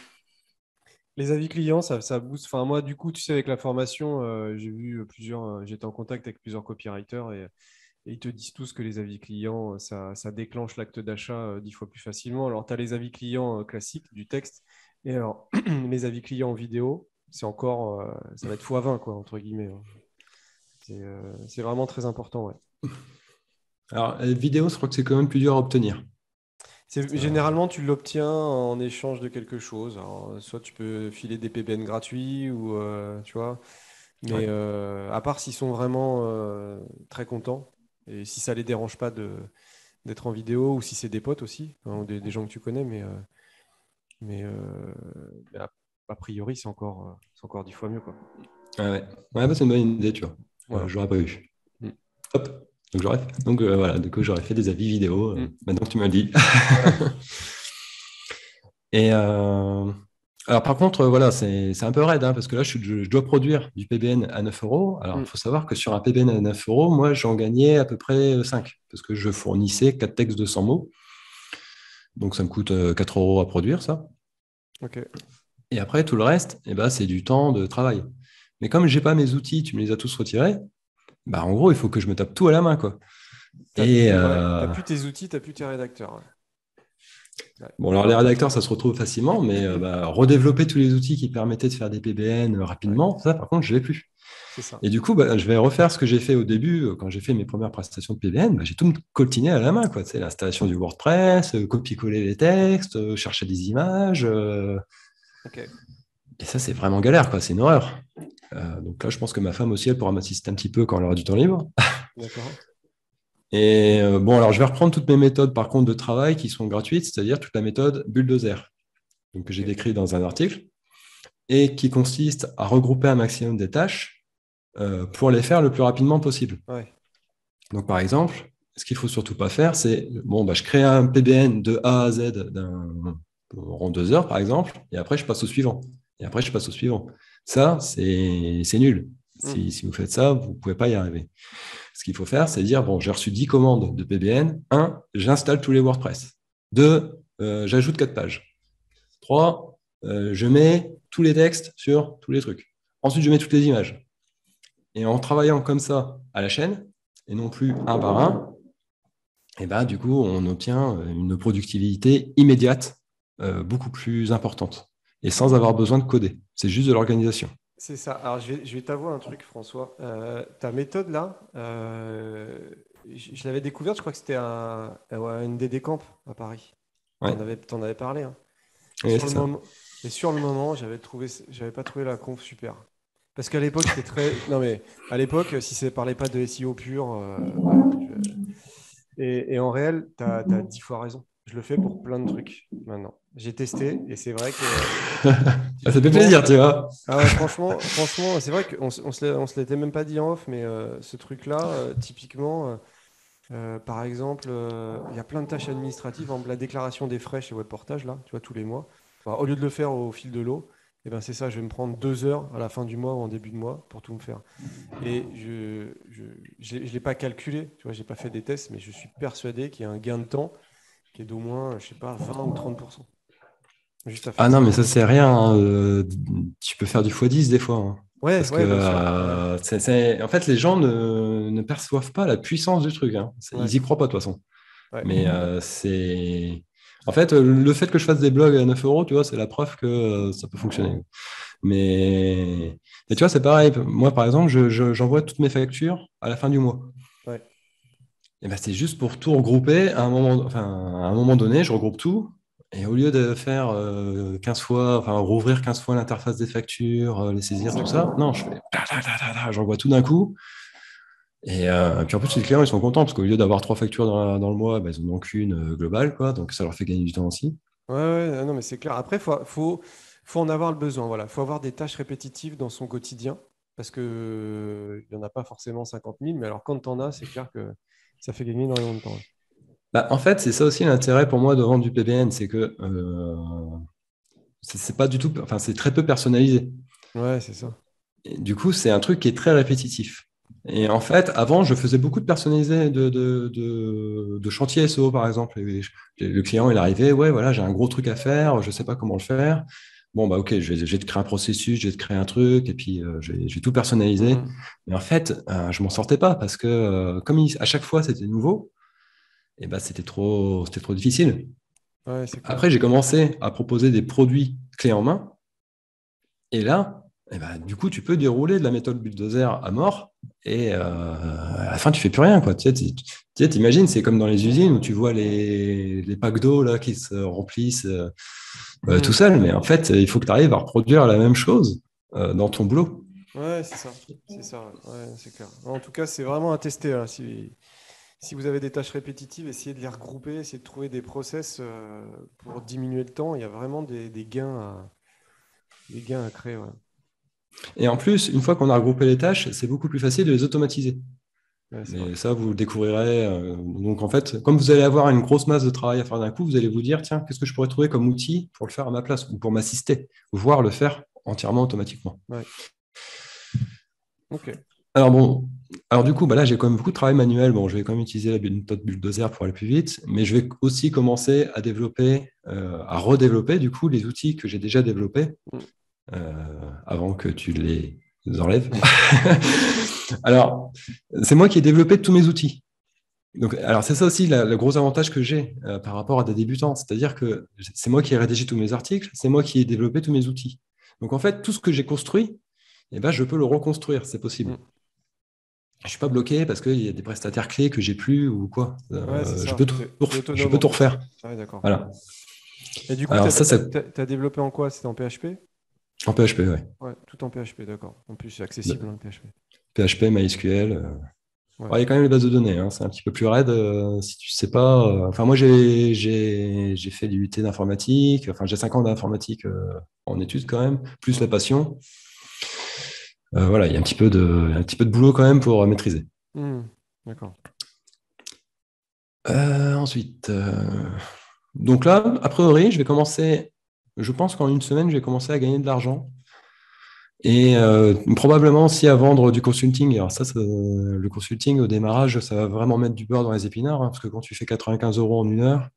Les avis clients, ça booste. Enfin, moi, du coup, tu sais, avec la formation, j'ai vu j'étais en contact avec plusieurs copywriters et ils te disent tous que les avis clients, ça déclenche l'acte d'achat 10 fois plus facilement. Alors, tu as les avis clients classiques du texte, et alors, les avis clients en vidéo, ça va être x20, quoi, entre guillemets, hein. C'est vraiment très important, ouais. Alors, la vidéo, je crois que c'est quand même plus dur à obtenir. Généralement, tu l'obtiens en échange de quelque chose. Alors, soit tu peux filer des PBN gratuits ou tu vois. Mais Ouais. à part s'ils sont vraiment très contents et si ça les dérange pas d'être en vidéo ou si c'est des potes aussi, hein, ou des gens que tu connais, mais a priori c'est encore 10 fois mieux, quoi. Ouais, ouais. Ouais, bah, c'est une bonne idée, tu vois. Voilà. J'aurais pas eu. Mm. Hop. Donc voilà, du coup, j'aurais fait des avis vidéo, Mm. maintenant que tu m'as dit. Voilà. Et alors, par contre, voilà, c'est un peu raide, hein, parce que là, je dois produire du PBN à 9 euros. Alors, il Mm. faut savoir que sur un PBN à 9 euros, moi, j'en gagnais à peu près 5, parce que je fournissais 4 textes de 100 mots. Donc, ça me coûte 4 euros à produire, ça. Ok. Et après, tout le reste, eh ben, c'est du temps de travail. Mais comme j'ai pas mes outils, tu me les as tous retirés, bah, en gros, il faut que je me tape tout à la main, quoi. T'as Et plus, ouais, t'as plus tes outils, t'as plus tes rédacteurs. Ouais. Ouais. Bon, alors les rédacteurs, ça se retrouve facilement, mais redévelopper tous les outils qui permettaient de faire des PBN Ouais, rapidement, ça, par contre, je ne l'ai plus. c'est ça. Et du coup, je vais refaire ce que j'ai fait au début, quand j'ai fait mes premières prestations de PBN. J'ai tout coltiné à la main, quoi. Tu sais, l'installation du WordPress, copier-coller les textes, chercher des images. Ok, Et ça, c'est vraiment galère, quoi. C'est une horreur. Donc là, je pense que ma femme aussi, elle pourra m'assister un petit peu quand elle aura du temps libre. d'accord. Et bon, alors je vais reprendre toutes mes méthodes, par contre, de travail qui sont gratuites, c'est-à-dire toute la méthode Bulldozer, donc, que j'ai Ok. décrit dans un article, et qui consiste à regrouper un maximum des tâches pour les faire le plus rapidement possible. Ouais. Donc, par exemple, ce qu'il ne faut surtout pas faire, c'est, bon, je crée un PBN de A à Z en 2 heures, par exemple, et après, je passe au suivant. Et après, je passe au suivant. Ça, c'est nul. Hmm. Si vous faites ça, vous ne pouvez pas y arriver. Ce qu'il faut faire, c'est dire, bon, j'ai reçu 10 commandes de PBN. 1, j'installe tous les WordPress. 2, j'ajoute 4 pages. 3, je mets tous les textes sur tous les trucs. Ensuite, je mets toutes les images. Et en travaillant comme ça à la chaîne, et non plus un par un, et du coup, on obtient une productivité immédiate beaucoup plus importante et sans avoir besoin de coder. C'est juste de l'organisation. C'est ça. Alors, je vais t'avouer un truc, François. Ta méthode là, je l'avais découverte, je crois que c'était à une DD Camp à Paris. Ouais, T'en avais parlé, hein. Et ouais sur c'est le ça. moment, sur le moment, j'avais pas trouvé la conf super. Parce qu'à l'époque, c'était très. Non, mais à l'époque, si ça parlait pas de SEO pur, voilà. Et en réel, t'as 10 fois raison. Je le fais pour plein de trucs maintenant. J'ai testé et c'est vrai que Ça fait plaisir, typiquement. tu vois. Ah ouais, franchement, c'est vrai qu'on on se l'était même pas dit en off, mais ce truc-là, typiquement, par exemple, il y a plein de tâches administratives, en la déclaration des frais chez Webportage, là, tu vois, tous les mois. Enfin, au lieu de le faire au fil de l'eau, eh ben, c'est ça, je vais me prendre 2 heures à la fin du mois ou en début de mois pour tout me faire. Et je l'ai pas calculé, tu vois, j'ai pas fait des tests, mais je suis persuadé qu'il y a un gain de temps qui est d'au moins, je sais pas, 20 ou 30%. Juste à Ah faire non, ça. mais ça, c'est rien, hein. Tu peux faire du x10 des fois, hein. Ouais, Parce que, ouais, bien sûr. Ouais, en fait, les gens ne perçoivent pas la puissance du truc, hein. ouais, Ils y croient pas, de toute façon. ouais. Mais c'est. En fait, le fait que je fasse des blogs à 9 euros, tu vois, c'est la preuve que ça peut fonctionner. Mais tu vois, c'est pareil. Moi, par exemple, j'envoie toutes mes factures à la fin du mois. Ouais. Et c'est juste pour tout regrouper à un moment donné, je regroupe tout. Et au lieu de faire 15 fois, enfin, rouvrir 15 fois l'interface des factures, les saisir, tout ça, Exactement. non, je fais j'envoie tout d'un coup. Et puis en plus, les clients, ils sont contents parce qu'au lieu d'avoir 3 factures dans le mois, ils en ont qu'une globale, quoi. Donc ça leur fait gagner du temps aussi. Ouais, ouais, non, mais c'est clair. Après, faut en avoir le besoin. Voilà. Faut avoir des tâches répétitives dans son quotidien parce que il n'y en a pas forcément 50 000. Mais alors, quand tu en as, c'est clair que ça fait gagner énormément de temps. En fait, c'est ça aussi l'intérêt pour moi de vendre du PBN, c'est que c'est pas du tout, enfin, c'est très peu personnalisé. Ouais, c'est ça. Et du coup, c'est un truc qui est très répétitif. Et en fait, avant, je faisais beaucoup de personnalisé de chantier SEO, par exemple. Le client, il arrivait, ouais, voilà, j'ai un gros truc à faire, je ne sais pas comment le faire. Bon, ok, je vais te créer un processus, je vais te créer un truc, et puis je vais tout personnaliser. Mhm. Mais en fait, je m'en sortais pas parce que comme à chaque fois c'était nouveau, et c'était trop difficile. Ouais, c'est clair. Après, j'ai commencé à proposer des produits clés en main. Et là, du coup, tu peux dérouler de la méthode bulldozer à mort et à la fin, tu fais plus rien, quoi. T'imagines, c'est comme dans les usines où tu vois les packs d'eau là, qui se remplissent tout Mhm. seuls. Mais en fait, il faut que tu arrives à reproduire la même chose dans ton boulot. Ouais, c'est ça. C'est ça. Ouais, c'est clair. En tout cas, c'est vraiment à tester, hein. Si vous avez des tâches répétitives, essayez de les regrouper, essayez de trouver des process pour diminuer le temps. Il y a vraiment des gains à créer. Ouais. Et en plus, une fois qu'on a regroupé les tâches, c'est beaucoup plus facile de les automatiser. Ouais, c'est vrai. Mais ça, vous le découvrirez. Donc, en fait, comme vous allez avoir une grosse masse de travail à faire d'un coup, vous allez vous dire, tiens, qu'est-ce que je pourrais trouver comme outil pour le faire à ma place ou pour m'assister, voire le faire entièrement automatiquement. Ouais. Ok. Alors bon, alors du coup, là, j'ai quand même beaucoup de travail manuel. Bon, je vais quand même utiliser la méthode bulldozer pour aller plus vite, mais je vais aussi commencer à développer, à redévelopper du coup les outils que j'ai déjà développés Mm. avant que tu les enlèves. Alors, c'est moi qui ai développé tous mes outils. Donc, alors, c'est ça aussi le gros avantage que j'ai par rapport à des débutants. C'est-à-dire que c'est moi qui ai rédigé tous mes articles, c'est moi qui ai développé tous mes outils. Donc, en fait, tout ce que j'ai construit, eh ben, je peux le reconstruire, c'est possible. Mm. Je ne suis pas bloqué parce qu'il y a des prestataires clés que j'ai plus ou quoi. Ouais, c'est Je ça. peux T'es je autonome peux en tout fait. refaire. Ouais, d'accord. Voilà. Et du coup, Alors, ça, t'as développé en quoi? C'était en PHP? en PHP, ouais. Ouais, tout en PHP, d'accord. En plus, c'est accessible, hein, PHP. PHP, MySQL. Ouais. Alors, il y a quand même les bases de données, hein. C'est un petit peu plus raide si tu sais pas. Enfin, moi, j'ai fait du UT d'informatique. Enfin, j'ai 5 ans d'informatique en études quand même, plus la Mm. passion. Voilà, il y a un petit peu de boulot quand même pour maîtriser. Mm. D'accord. Ensuite, donc là, a priori, je vais commencer. Je pense qu'en une semaine, je vais commencer à gagner de l'argent. Et probablement aussi à vendre du consulting. Alors le consulting au démarrage, ça va vraiment mettre du beurre dans les épinards, hein, parce que quand tu fais 95 euros en une heure,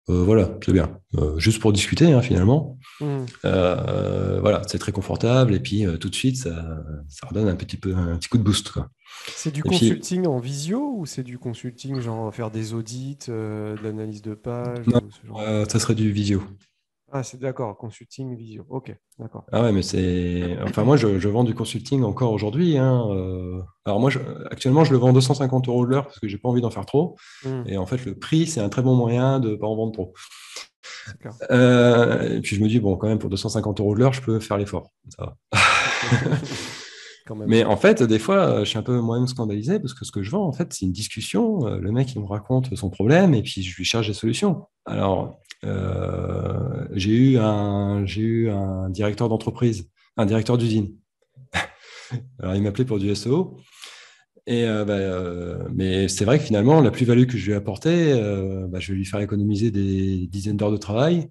voilà, c'est bien. Juste pour discuter, hein, finalement. Mm. Voilà, c'est très confortable. Et puis tout de suite, ça redonne un petit coup de boost, quoi. C'est du Et puis, consulting en visio ou c'est du consulting genre faire des audits, de l'analyse de page non, ou ce genre de... ça serait du visio. Ah, c'est d'accord, consulting visio. Ok, d'accord. Ah ouais, mais c'est. Enfin, moi, je vends du consulting encore aujourd'hui, hein. Alors, moi, actuellement, je le vends 250 euros de l'heure parce que j'ai pas envie d'en faire trop. Mm. Et en fait, le prix, c'est un très bon moyen de ne pas en vendre trop. C'est clair. Et puis, je me dis, bon, quand même, pour 250 euros de l'heure, je peux faire l'effort. Ça va. Quand même. Mais en fait, des fois, je suis un peu moi-même scandalisé parce que ce que je vends, en fait, c'est une discussion. Le mec, il me raconte son problème et puis je lui cherche des solutions. Alors, j'ai eu un directeur d'entreprise, un directeur d'usine. Alors, il m'appelait pour du SEO. Et, mais c'est vrai que finalement, la plus-value que je lui ai apportée, je vais lui faire économiser des dizaines d'heures de travail.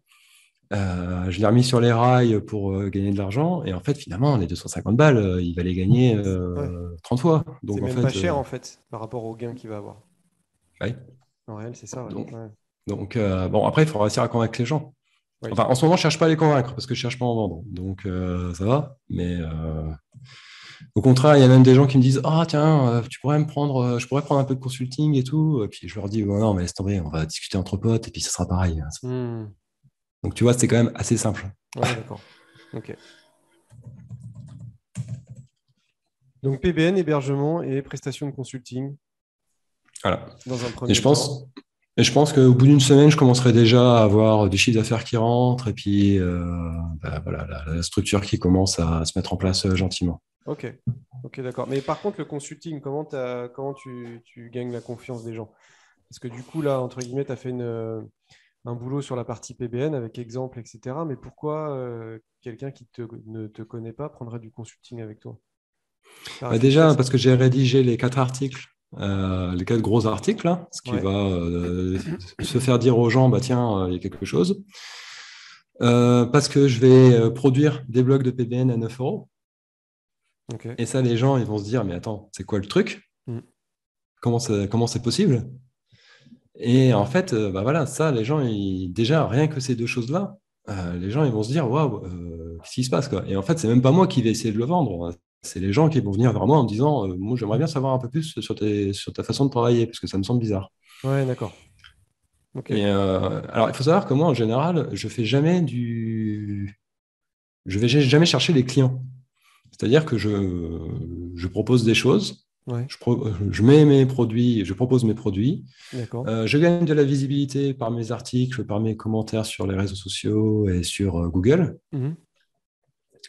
Je l'ai remis sur les rails pour gagner de l'argent. Et en fait, finalement, les 250 balles, il va les gagner Ouais. 30 fois. C'est Donc, en même pas fait, cher en fait par rapport au gain qu'il va avoir. ouais. En réel, c'est ça, ouais. Donc, Ouais. bon, après, il faut réussir à convaincre les gens. Oui. Enfin, en ce moment, je ne cherche pas à les convaincre parce que je ne cherche pas à en vendre. Donc, ça va. Mais au contraire, il y a même des gens qui me disent, ah, tiens, tu pourrais me prendre, je pourrais prendre un peu de consulting et tout. Et puis, je leur dis, oh, non, mais laisse tomber, on va discuter entre potes et puis ce sera pareil. Hmm. Donc, tu vois, c'est quand même assez simple. Ouais, d'accord. Ok. Donc PBN, hébergement et prestations de consulting Voilà. dans un Et premier je temps. pense, et je pense qu'au bout d'une semaine, je commencerai déjà à avoir du chiffre d'affaires qui rentre et puis voilà, la structure qui commence à se mettre en place gentiment. Ok. Ok, d'accord. Mais par contre, le consulting, comment tu gagnes la confiance des gens? Parce que du coup, là, entre guillemets, tu as fait un boulot sur la partie PBN avec exemple, etc. Mais pourquoi quelqu'un ne te connaît pas prendrait du consulting avec toi? Tu as réfléchi à Déjà, ça? parce que j'ai rédigé les 4 articles, les 4 gros articles, là, ce qui Ouais. va se faire dire aux gens, bah tiens, il y a quelque chose. Parce que je vais produire des blogs de PBN à 9 euros. Ok. Et ça, les gens, ils vont se dire, mais attends, c'est quoi le truc? Hmm. Comment c'est possible? Et en fait, voilà, ça, les gens, déjà, rien que ces deux choses-là, les gens, ils vont se dire, waouh, qu'est-ce qui se passe, quoi? Et en fait, c'est même pas moi qui vais essayer de le vendre. C'est les gens qui vont venir vers moi en me disant, moi, j'aimerais bien savoir un peu plus sur ta façon de travailler, parce que ça me semble bizarre. Ouais, d'accord. Ok. Et alors, il faut savoir que moi, en général, je vais jamais chercher les clients. C'est-à-dire que je propose des choses, Ouais. je mets mes produits, je propose mes produits. D'accord. Je gagne de la visibilité par mes articles, par mes commentaires sur les réseaux sociaux et sur Google, Mhm.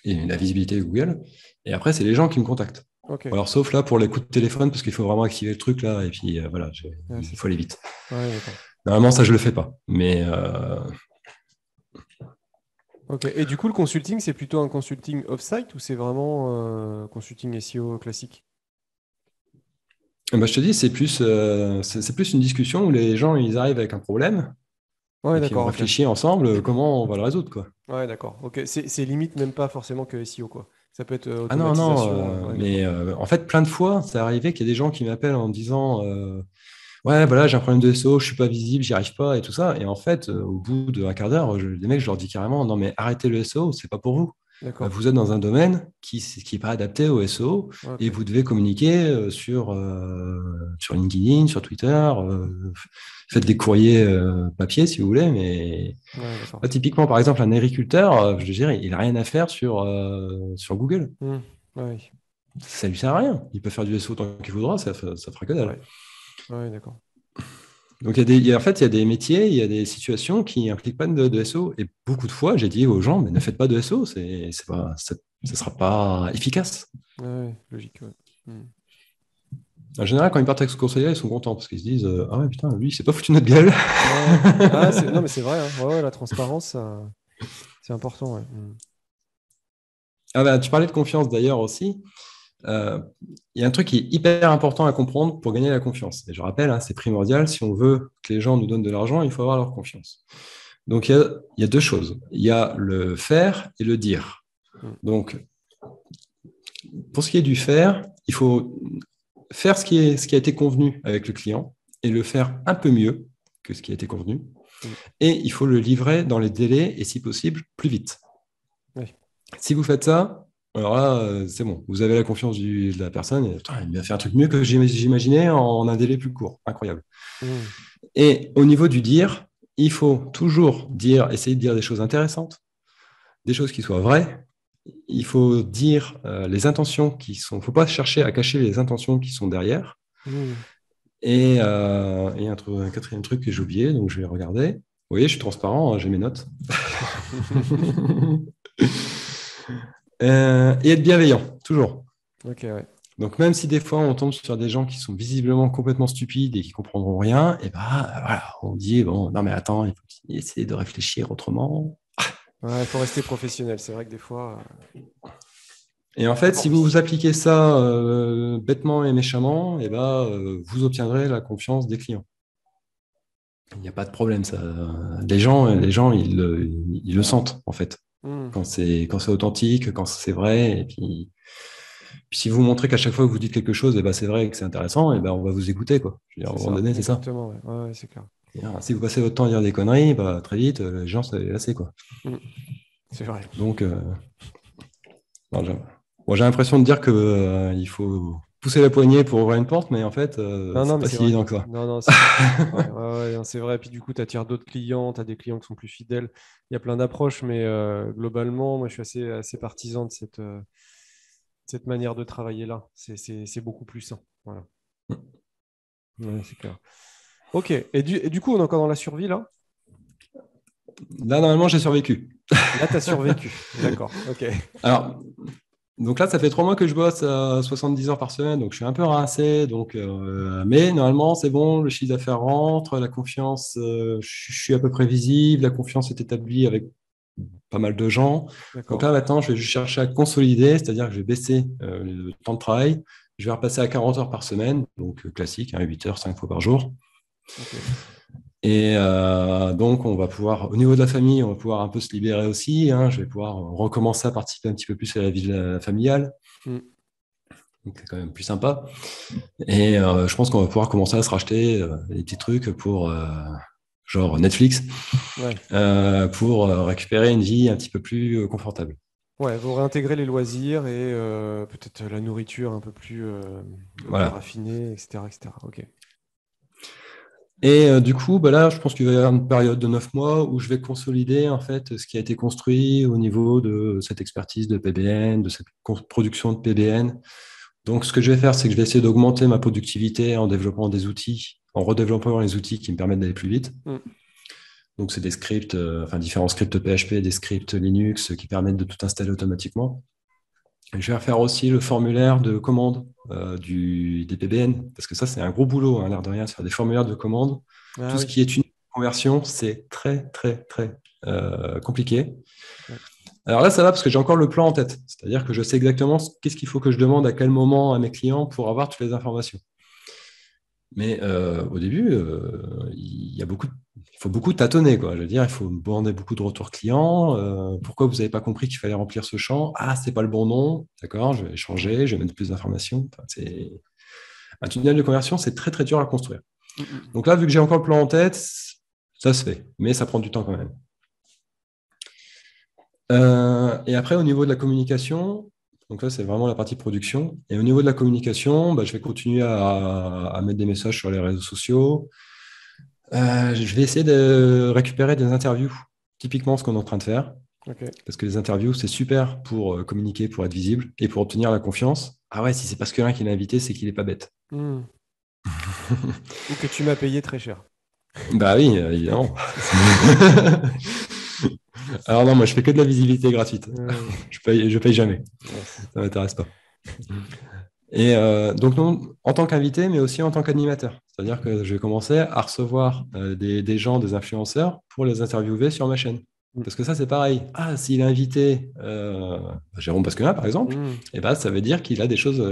et la visibilité Google. Et après, c'est les gens qui me contactent. Ok. Alors, sauf là pour les coups de téléphone, parce qu'il faut vraiment activer le truc là, et puis voilà, Ouais, il c'est faut ça. aller vite. Ouais, d'accord. Normalement, ça, je le fais pas. Mais Ok. Et du coup, le consulting, c'est plutôt un consulting off-site ou c'est vraiment consulting SEO classique? je te dis, c'est plus une discussion où les gens, ils arrivent avec un problème, Ouais, et puis on d'accord, ok. réfléchit ensemble comment on va le résoudre, quoi. Ouais, d'accord. Ok. C'est limite même pas forcément que SEO, quoi. Ça peut être Ah non, non, automatisation. Ouais, mais d'accord. en fait, plein de fois, c'est arrivé qu'il y a des gens qui m'appellent en me disant ouais, voilà, j'ai un problème de SEO, je suis pas visible, j'y arrive pas et tout ça. Et en fait, au bout d'un quart d'heure, les mecs, je leur dis carrément non, mais arrêtez le SEO, c'est pas pour vous. D'accord. Vous êtes dans un domaine qui n'est pas adapté au SEO Ouais, et ok. vous devez communiquer sur LinkedIn, sur Twitter, faites des courriers papier si vous voulez, mais là, typiquement, par exemple, un agriculteur, je veux dire, il n'a rien à faire sur Google. Ouais. Ça lui sert à rien. Il peut faire du SEO tant qu'il voudra, ça fera que dalle. Ouais, d'accord. Donc, il y a des métiers, il y a des situations qui n'impliquent pas de SEO. Et beaucoup de fois, j'ai dit aux gens, mais ne faites pas de SEO, ça ne sera pas efficace. Ouais, logique, ouais. En général, quand ils partent avec ce conseiller, ils sont contents parce qu'ils se disent ah ouais, putain, lui, il s'est pas foutu de notre gueule. Non, mais c'est vrai, hein. Ouais, la transparence, c'est important. Ouais. Ah bah, tu parlais de confiance d'ailleurs aussi. Il y a un truc qui est hyper important à comprendre pour gagner la confiance. Et je rappelle, hein, c'est primordial. Si on veut que les gens nous donnent de l'argent, il faut avoir leur confiance. Donc, il y a deux choses. Il y a le faire et le dire. Donc, pour ce qui est du faire, il faut faire ce qui a été convenu avec le client et le faire un peu mieux que ce qui a été convenu. Et il faut le livrer dans les délais et, si possible, plus vite. Oui. Si vous faites ça, alors là, c'est bon. Vous avez la confiance de la personne. Et, il m'a fait un truc mieux que j'imaginais en un délai plus court. Incroyable. Et au niveau du dire, il faut toujours essayer de dire des choses intéressantes, des choses qui soient vraies. Il faut dire les intentions qui sont. Il ne faut pas chercher à cacher les intentions qui sont derrière. Et un quatrième truc que j'ai oublié, donc je vais regarder. Vous voyez, je suis transparent, hein, j'ai mes notes. Et être bienveillant, toujours. Ok, ouais. Donc, même si des fois on tombe sur des gens qui sont visiblement complètement stupides et qui ne comprendront rien, et voilà, on dit bon, non mais attends, il faut essayer de réfléchir autrement. Ouais, il faut rester professionnel. C'est vrai que des fois. Et en fait, si vous appliquez ça bêtement et méchamment, vous obtiendrez la confiance des clients. Il n'y a pas de problème. Ça. Les gens, ils le sentent, en fait. Quand c'est authentique, quand c'est vrai. Et puis si vous montrez qu'à chaque fois que vous dites quelque chose, c'est vrai et que c'est intéressant, on va vous écouter, quoi. Je veux dire, à un moment donné, c'est ça. Exactement, ouais, c'est clair. Si vous passez votre temps à dire des conneries, très vite, les gens, c'est assez, quoi. C'est vrai. Donc, j'ai l'impression de dire que il faut pousser la poignée pour ouvrir une porte, mais en fait, c'est pas si évident que ça. Non, c'est vrai. Puis du coup, tu attires d'autres clients, tu as des clients qui sont plus fidèles. Il y a plein d'approches, mais globalement, moi, je suis assez partisan de cette manière de travailler là. C'est beaucoup plus sain. Voilà. Ouais, c'est clair. Ok. Et du coup, on est encore dans la survie là? Là, normalement, j'ai survécu. Là, tu as survécu. D'accord. Ok. Alors, donc là, ça fait 3 mois que je bosse à 70 heures par semaine, donc je suis un peu rincé. Mais normalement, c'est bon, le chiffre d'affaires rentre, la confiance, je suis à peu prévisible, la confiance est établie avec pas mal de gens. Donc là, maintenant, je vais juste chercher à consolider, c'est-à-dire que je vais baisser le temps de travail. Je vais repasser à 40 heures par semaine, donc classique, 8 heures, 5 fois par jour. Okay. Et donc, on va pouvoir, au niveau de la famille, on va pouvoir un peu se libérer aussi. Je vais pouvoir recommencer à participer un petit peu plus à la vie familiale. Donc, c'est quand même plus sympa. Et je pense qu'on va pouvoir commencer à se racheter des petits trucs pour, genre Netflix, pour récupérer une vie un petit peu plus confortable. Ouais, vous réintégrer les loisirs et peut-être la nourriture un peu plus, plus raffinée, etc., etc. Ok. Et du coup, là, je pense qu'il va y avoir une période de 9 mois où je vais consolider en fait ce qui a été construit au niveau de cette expertise de PBN, de cette production de PBN. Donc, ce que je vais faire, c'est que je vais essayer d'augmenter ma productivité en développant des outils, en redéveloppant les outils qui me permettent d'aller plus vite. Donc, c'est des scripts, différents scripts PHP, des scripts Linux qui permettent de tout installer automatiquement. Je vais refaire aussi le formulaire de commande des PBN, parce que ça, c'est un gros boulot, l'air de rien, faire des formulaires de commande. Tout ce qui est une conversion, c'est très, très, très compliqué. Alors là, ça va parce que j'ai encore le plan en tête. C'est-à-dire que je sais exactement qu'est-ce qu'il faut que je demande à quel moment à mes clients pour avoir toutes les informations. Mais au début, il faut beaucoup tâtonner, quoi. Je veux dire, il faut demander beaucoup de retours clients. Pourquoi vous n'avez pas compris qu'il fallait remplir ce champ? Ah, c'est pas le bon nom. D'accord, je vais changer, je vais mettre plus d'informations. Un tunnel de conversion, c'est très, très dur à construire. Donc là, vu que j'ai encore le plan en tête, ça se fait. Mais ça prend du temps quand même. Et après, au niveau de la communication, Donc là, c'est vraiment la partie production. Et au niveau de la communication, bah, je vais continuer à mettre des messages sur les réseaux sociaux. Je vais essayer de récupérer des interviews, typiquement ce qu'on est en train de faire. Ok. Parce que les interviews, c'est super pour communiquer, pour être visible et pour obtenir la confiance. Ah ouais, si c'est parce que l'un qui l'a invité, c'est qu'il n'est pas bête. Hmm. Ou que tu m'as payé très cher. Bah oui, évidemment. Alors non, moi je fais que de la visibilité gratuite. Je paye jamais. Yes. Ça m'intéresse pas. Et donc non, en tant qu'invité, mais aussi en tant qu'animateur. C'est-à-dire que je vais commencer à recevoir des gens, des influenceurs pour les interviewer sur ma chaîne. Hmm. Parce que ça, c'est pareil. Ah, s'il a invité Jérôme Pasquelin, par exemple, Hmm. eh ben, ça veut dire qu'il a des choses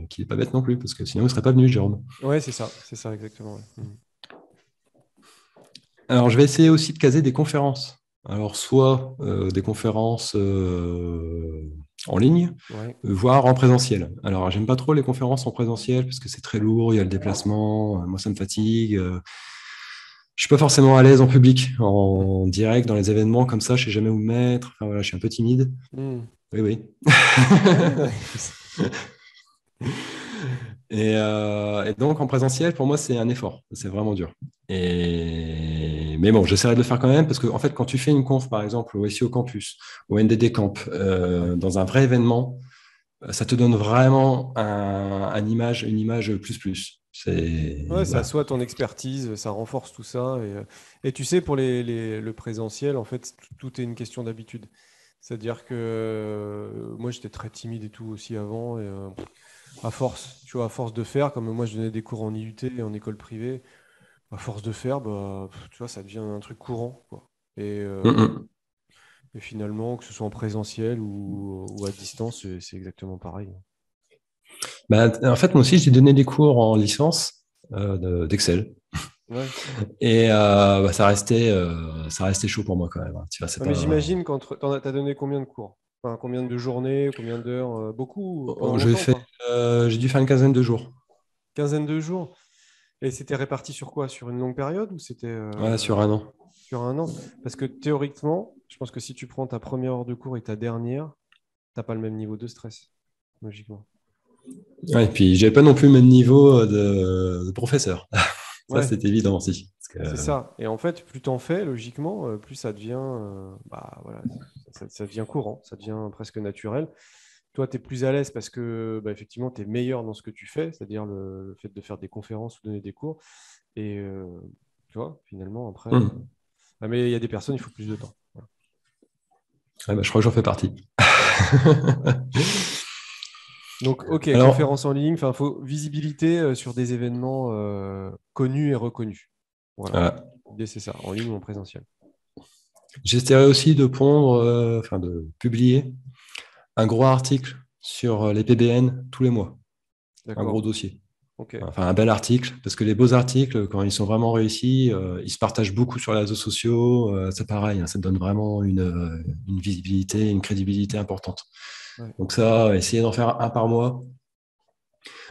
qu'il n'est pas bête non plus, parce que sinon, il ne serait pas venu, Jérôme. Ouais, c'est ça exactement. Ouais. Hmm. Alors, je vais essayer aussi de caser des conférences. Alors, soit des conférences en ligne, Ouais. voire en présentiel. Alors, j'aime pas trop les conférences en présentiel parce que c'est très lourd, il y a le déplacement, moi, ça me fatigue. Je suis pas forcément à l'aise en public, en direct, dans les événements comme ça, je sais jamais où me mettre. Enfin, voilà, je suis un peu timide. Hmm. Oui, oui. Ouais, non. Et donc, en présentiel, pour moi, c'est un effort. C'est vraiment dur. Mais bon, j'essaierai de le faire quand même parce que, en fait, quand tu fais une conf, par exemple, au SEO Campus, au NDD Camp, Ouais. dans un vrai événement, ça te donne vraiment une image plus plus. Ouais, ça Voilà. assoit ton expertise, ça renforce tout ça. Et tu sais, pour le présentiel, en fait, tout est une question d'habitude. C'est-à-dire que moi, j'étais très timide et tout aussi avant. Et, à force, tu vois, à force de faire, comme moi, je donnais des cours en IUT et en école privée, à force de faire, bah, tu vois, ça devient un truc courant, quoi. Et, Mm, euh, mm. et finalement, que ce soit en présentiel ou à distance, c'est exactement pareil. Bah, en fait, moi aussi, j'ai donné des cours en licence d'Excel. Ouais. Et bah, ça restait chaud pour moi quand même, hein. Tu vois, c'est Ouais, mais pas... j'imagine t'as donné combien de cours? Enfin, combien de journées, combien d'heures? Beaucoup, pendant J'ai longtemps ou fait, pas? j'ai dû faire une quinzaine de jours. Quinzaine de jours. Et c'était réparti sur quoi? Sur une longue période ou c'était Ouais, sur un an. sur un an? Parce que théoriquement, je pense que si tu prends ta première heure de cours et ta dernière, t'as pas le même niveau de stress, logiquement. Ouais, et puis, j'avais pas non plus le même niveau de professeur. Ça, Ouais, c'est évident aussi. c'est ça. Et en fait, plus t'en fais, logiquement, plus ça devient, bah, voilà, ça devient courant, ça devient presque naturel. Toi, tu es plus à l'aise parce que, bah, effectivement, tu es meilleur dans ce que tu fais, c'est-à-dire le fait de faire des conférences ou donner des cours. Et tu vois, finalement, après. Hmm. Ah, mais il y a des personnes, il faut plus de temps. Voilà. Ouais, bah, je crois que j'en fais partie. Ouais. Donc, ok, Alors, conférence en ligne, enfin, faut visibilité sur des événements connus et reconnus. Voilà. voilà. L'idée, c'est ça, en ligne ou en présentiel. J'essaierai aussi de pondre, enfin de publier un gros article sur les PBN tous les mois, un gros D'accord. dossier. Ok. Enfin, un bel article, parce que les beaux articles, quand ils sont vraiment réussis, ils se partagent beaucoup sur les réseaux sociaux. C'est pareil, hein, ça donne vraiment une visibilité, une crédibilité importante. Ouais. Donc ça, essayer d'en faire un par mois.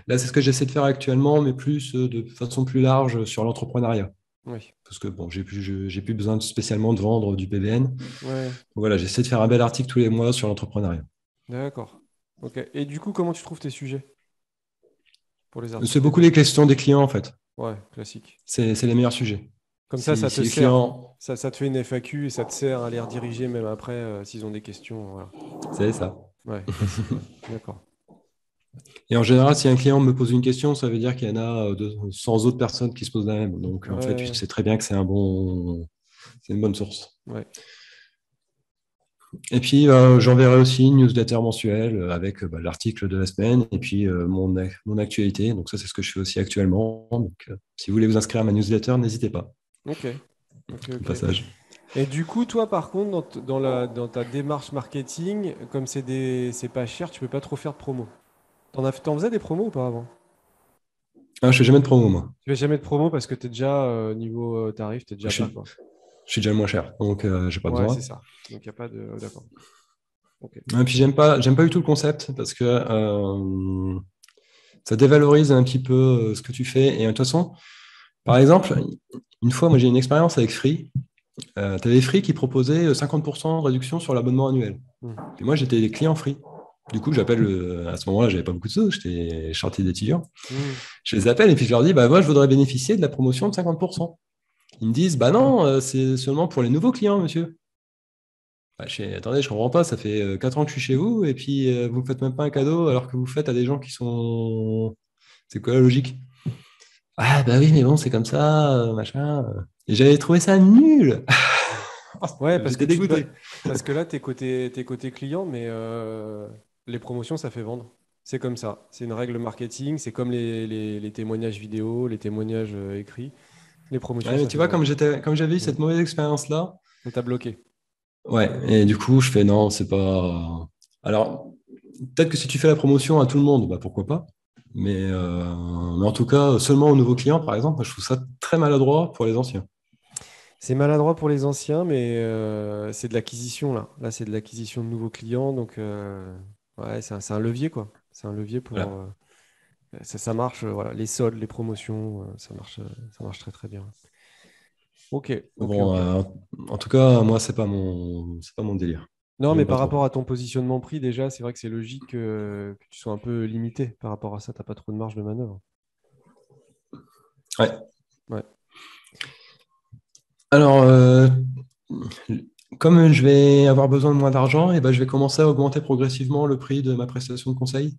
Là, c'est ce que j'essaie de faire actuellement, mais plus de façon plus large sur l'entrepreneuriat. Oui. Parce que bon, j'ai plus besoin spécialement de vendre du PBN. Donc Ouais. voilà, j'essaie de faire un bel article tous les mois sur l'entrepreneuriat. D'accord. Ok. Et du coup, comment tu trouves tes sujets pour les C'est articles? beaucoup les questions des clients, en fait. Ouais, classique. C'est les meilleurs sujets. Comme ça te Si les sert. clients, Ça te fait une FAQ et ça te sert à les rediriger même après s'ils ont des questions. Voilà. c'est ça. Ouais, classique. Ouais. D'accord. Et en général, si un client me pose une question, ça veut dire qu'il y en a 100 autres personnes qui se posent la même. Donc, en fait, je Ouais, sais très bien que c'est une bonne source. ouais. Et puis, j'enverrai aussi une newsletter mensuelle avec l'article de la semaine et puis mon actualité. Donc, ça, c'est ce que je fais aussi actuellement. Donc, si vous voulez vous inscrire à ma newsletter, n'hésitez pas Ok. Ok, au ok. passage. Et du coup, toi, par contre, dans ta démarche marketing, comme c'est pas cher, tu peux pas trop faire de promo. T'en faisais des promos ou pas avant? Ah, je fais jamais de promo, moi. Tu fais jamais de promo parce que t'es déjà, niveau tarif, t'es Je déjà bas, suis, quoi. je suis déjà le moins cher, donc j'ai pas Ouais, c'est besoin. ça. Donc, il n'y a pas de. D'accord. Ok. Et puis, j'aime pas du tout le concept parce que ça dévalorise un petit peu ce que tu fais. Et de toute façon, par exemple, une fois, moi, j'ai une expérience avec Free. Tu avais Free qui proposait 50% de réduction sur l'abonnement annuel. Hmm. Et moi, j'étais client Free. Du coup, j'appelle, à ce moment-là, j'avais pas beaucoup de sous, j'étais chargé d'étudiants. Hmm. Je les appelle et puis je leur dis, bah, moi, je voudrais bénéficier de la promotion de 50%. Ils me disent, bah non, c'est seulement pour les nouveaux clients, monsieur. Bah, attendez, je comprends pas, ça fait 4 ans que je suis chez vous et puis vous me faites même pas un cadeau alors que vous faites à des gens qui sont. C'est quoi la logique? Ah, bah oui, mais bon, c'est comme ça, machin. Et j'avais trouvé ça nul. Ouais, J'étais dégoûté. parce que là, t'es côté client, mais les promotions, ça fait vendre. C'est comme ça. C'est une règle marketing. C'est comme les témoignages vidéo, les témoignages écrits. Les promotions, Ouais, mais ça tu fait vois, vendre. comme j'avais eu Mm. cette mauvaise expérience-là, Ça t'a bloqué. ouais, et du coup, je fais non, c'est pas. Alors, peut-être que si tu fais la promotion à tout le monde, bah pourquoi pas. Mais en tout cas, seulement aux nouveaux clients, par exemple, je trouve ça très maladroit pour les anciens. C'est maladroit pour les anciens, mais c'est de l'acquisition, là. Là, c'est de l'acquisition de nouveaux clients. Donc, ouais, c'est un levier, quoi. C'est un levier pour. Voilà. Ça marche, voilà. Les soldes, les promotions, ça marche très, très bien. Ok, ok, Bon, ok. en tout cas, moi, c'est pas mon délire. Non, mais J'aime pas par trop. rapport à ton positionnement prix, déjà, c'est vrai que c'est logique que tu sois un peu limité par rapport à ça. T'as pas trop de marge de manœuvre. Ouais. Ouais, Alors, comme je vais avoir besoin de moins d'argent, et ben, je vais commencer à augmenter progressivement le prix de ma prestation de conseil.